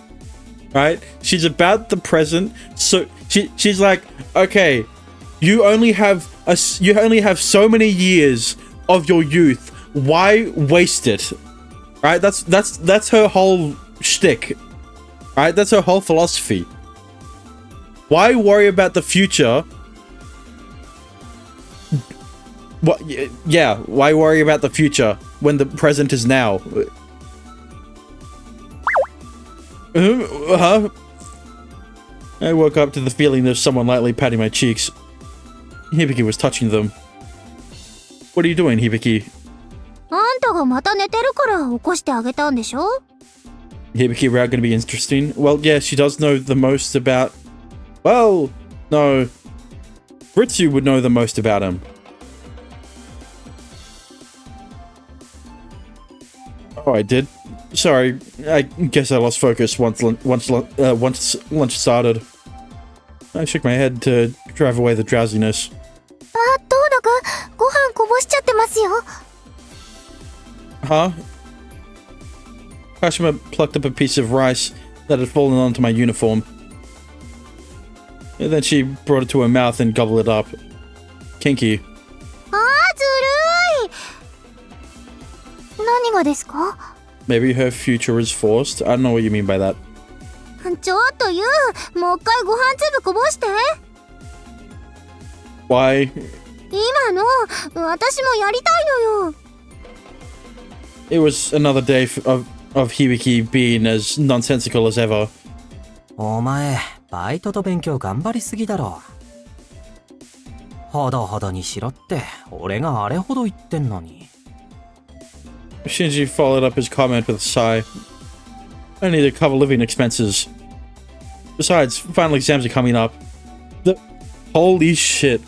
right? She's about the present. So she's like, okay, you only have so many years of your youth. Why waste it? Right? That's her whole shtick. Right? That's her whole philosophy. Why worry about the future? What? Yeah, why worry about the future when the present is now? I woke up to the feeling of someone lightly patting my cheeks. Hibiki was touching them. What are you doing, Hibiki? あんたがまた寝てるから起こしてあげたんでしょ Hibiki route gonna be interesting. Well, yeah, she does know the most about... Well, no. Ritsu would know the most about him. Oh, I did. Sorry, I guess I lost focus once lunch started. I shook my head to drive away the drowsiness. あ、トーノくん、ご飯こぼしちゃってますよ。 Huh? Kashima plucked up a piece of rice that had fallen onto my uniform. And then she brought it to her mouth and gobbled it up. Kinky. あー、ずるい。何がですか Maybe her future is forced? I don't know what you mean by that. ちょっとユウ、もう一回ご飯粒こぼして。 Why? 今の、私もやりたいのよ。 It was another day of Hibiki being as nonsensical as ever. お前、バイトと勉強頑張りすぎだろ。ほどほどにしろって、俺があれほど言ってんのに。Shinji followed up his comment with a sigh. I need to cover living expenses. Besides, final exams are coming up. Holy shit.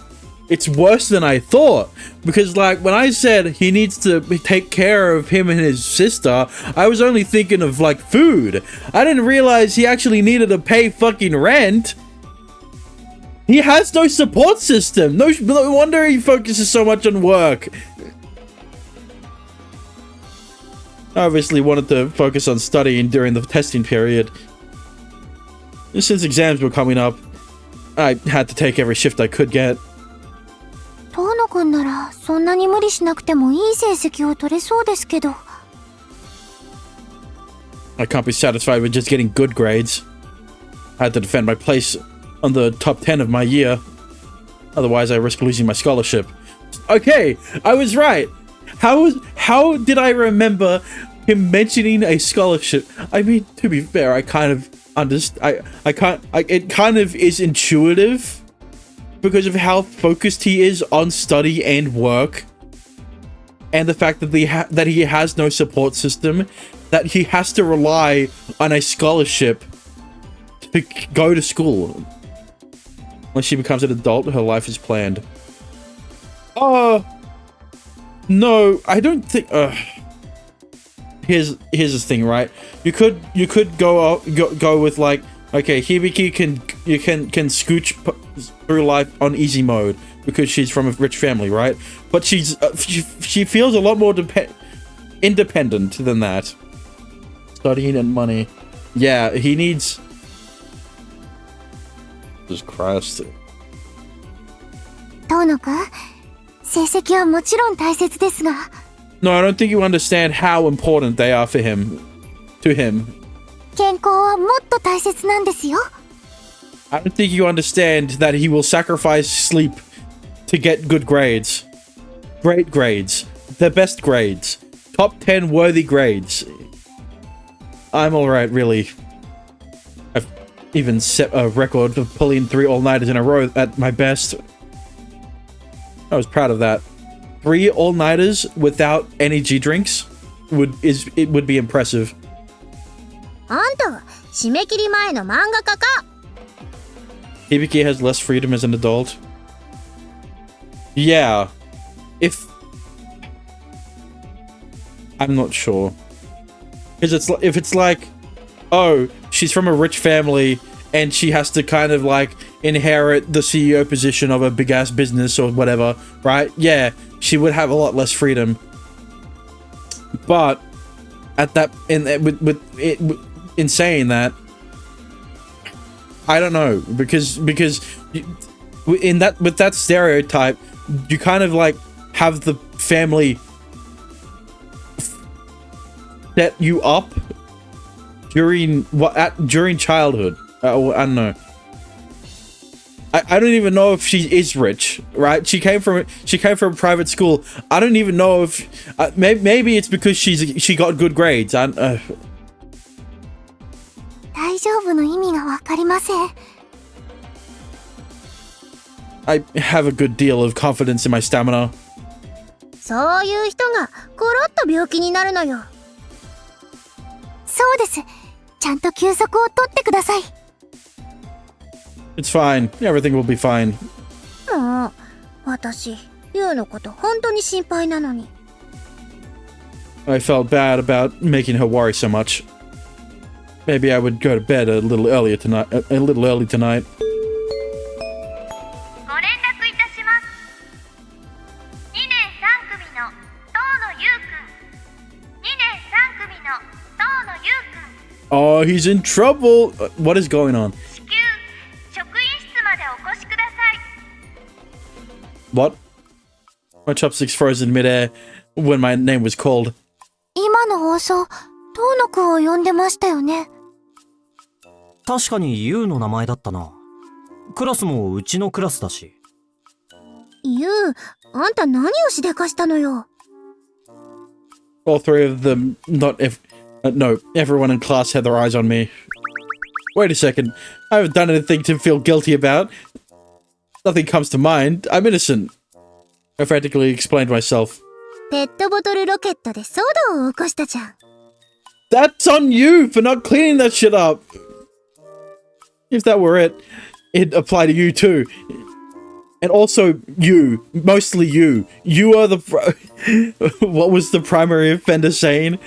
It's worse than I thought. Because, like, when I said he needs to take care of him and his sister, I was only thinking of, like, food. I didn't realize he actually needed to pay fucking rent. He has no support system. No wonder he focuses so much on work. I obviously wanted to focus on studying during the testing period. Since exams were coming up, I had to take every shift I could get. トーノくんならそんなに無理しなくてもいい成績を取れそうですけど。 I can't be satisfied with just getting good grades. I had to defend my place on the top 10 of my year. Otherwise, I risk losing my scholarship. Okay, I was right. How did I remember him mentioning a scholarship? I mean, to be fair, I kind of understand. It kind of is intuitive because of how focused he is on study and work, and the fact that he has no support system, that he has to rely on a scholarship to go to school. When she becomes an adult, her life is planned. No, I don't think. Here's the thing, right? You could go with, like, okay, Hibiki can scooch through life on easy mode because she's from a rich family, right? But she feels a lot more independent than that. Studying and money, yeah, he needs. Jesus Christ. トーノくん、成績はもちろん大切ですが。 No, I don't think you understand how important they are to him. 健康はもっと大切なんですよ。 I don't think you understand that he will sacrifice sleep to get good grades. Great grades. The best grades. Top 10 worthy grades. I'm alright, really. I've even set a record of pulling 3 all-nighters in a row at my best. I was proud of that. 3 all-nighters without any G-drinks would be impressive. あんた、締め切り前の漫画家か。 Hibiki has less freedom as an adult. Yeah. I'm not sure. Because if it's like, oh, she's from a rich family and she has to kind of like inherit the CEO position of a big ass business or whatever, right? Yeah, she would have a lot less freedom. But at that, in saying that, I don't know, because in that, with that stereotype, you kind of like have the family set you up during childhood. I don't know. I don't even know if she is rich, right? She came from a private school. I don't even know if maybe it's because she got good grades. 大丈夫の意味がわかりません。 I have a good deal of confidence in my stamina. そういう人がコロッと病気になるのよ。そうです。ちゃんと休息を取ってください。 It's fine. Everything will be fine. もう、私、ユウのこと本当に心配なのに。 I felt bad about making her worry so much. Maybe I would go to bed a little early tonight. ご連絡いたします。2年3組の東野優くん。2年3組の東野優くん。 Oh, he's in trouble. What is going on? 至急、職員室までお越しください。 What? My chopsticks froze in midair when my name was called. 今の放送、東野くんを呼んでましたよね。確かにユウの名前だったな。クラスもうちのクラスだし。ユウ、あんた何をしでかしたのよ。 All three of them, no, everyone in class had their eyes on me. Wait a second. I haven't done anything to feel guilty about. Nothing comes to mind. I'm innocent. I frantically explained myself. ペットボトルロケットで騒動を起こしたじゃん。 That's on you for not cleaning that shit up. If that were it, it'd apply to you too. And also you, mostly you. You are the what was the primary offender saying? 追加でご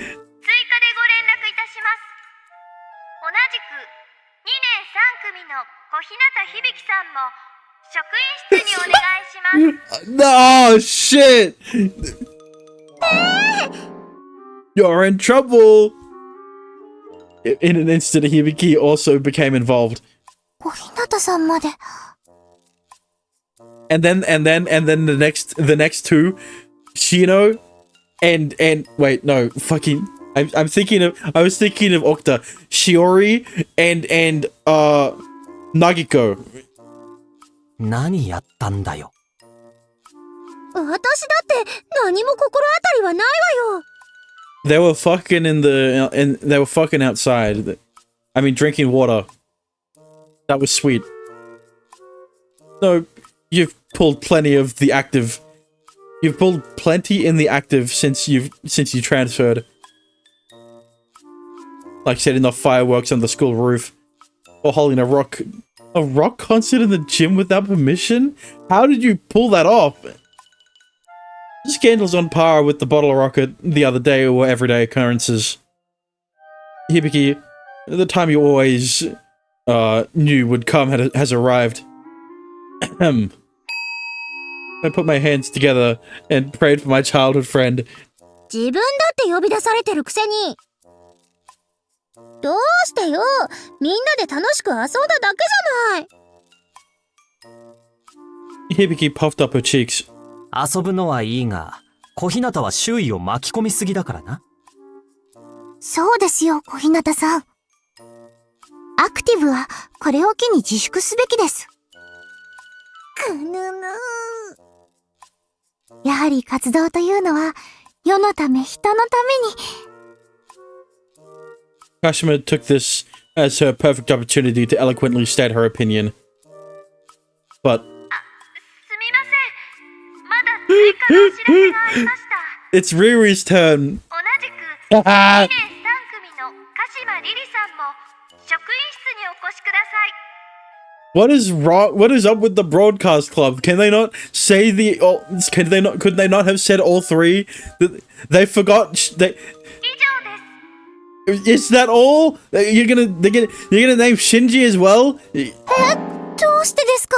連絡いたします。同じく2年3組の小日向響さんも職員室にお願いします。 No, shit! You're in trouble! In an instant, Hibiki also became involved. 小日向さんまで。 And then the next two, Shino and wait, no, fucking I was thinking of Okta, Shiori and Nagiko. 何やったんだよ。私だって何も心当たりはないわよ。 They were fucking they were fucking outside. I mean, drinking water. That was sweet. No, you've pulled plenty of the active. You've pulled plenty in the active since you transferred. Like setting off fireworks on the school roof, or holding a rock concert in the gym without permission. How did you pull that off? Scandals on par with the bottle rocket the other day were everyday occurrences. Hibiki, the time you always knew would come has arrived. I put my hands together and prayed for my childhood friend. 自分だって呼び出されてるくせに。どうしてよ。みんなで楽しく遊んだだけじゃない。 Hibiki puffed up her cheeks. 遊ぶのはいいが、小日向は周囲を巻き込みすぎだからな。そうですよ、小日向さん。アクティブはこれを機に自粛すべきです。くぬぬ。やはり活動というのは世のため人のために。 Kashima took this as her perfect opportunity to eloquently state her opinion. But すみません。まだ追加のお知らせがありました。 it's Riri's turn. 同じく2年3組の鹿島リリさんも職員室にお越しください。 What is wrong? What is up with the broadcast club? Can they not say the? Could they not have said all three? They forgot. They. 以上です。 Is that all? You're gonna name Shinji as well? どうしてですか？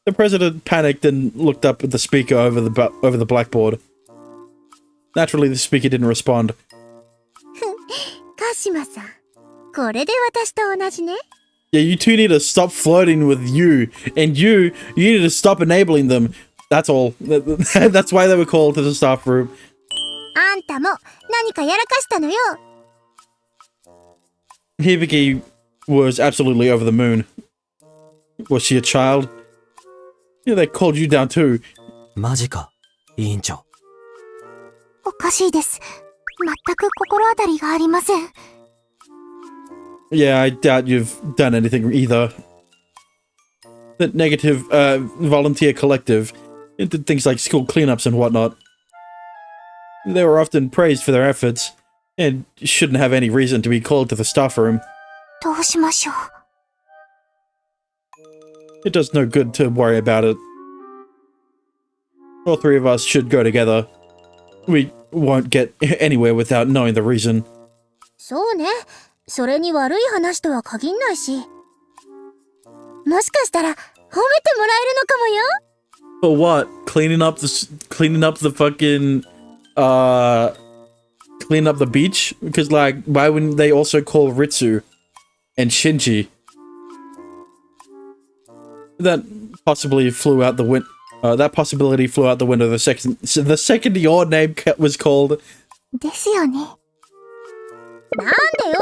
The president panicked and looked up at the speaker over the blackboard. Naturally, the speaker didn't respond. 鹿島さん、これで私と同じね。Yeah, you two need to stop flirting with you, and you need to stop enabling them. That's all. That's why they were called to the staff room. あんたも何かやらかしたのよ。Hibiki was absolutely over the moon. Was she a child? Yeah, they called you down too. マジか、委員長。おかしいです。全く心当たりがありません。Yeah, I doubt you've done anything either. The negative volunteer collective did things like school cleanups and whatnot. They were often praised for their efforts, and shouldn't have any reason to be called to the staff room. どうしましょう。It does no good to worry about it. All three of us should go together. We won't get anywhere without knowing the reason. そうね。それに悪い話とは限んないし。もしかしたら褒めてもらえるのかもよ。For what? Cleaning up the fucking clean up the beach? Because like, why wouldn't they also call Ritsu and Shinji? That possibly flew out the that possibility flew out the window the second your name was called. ですよね。なんでよ。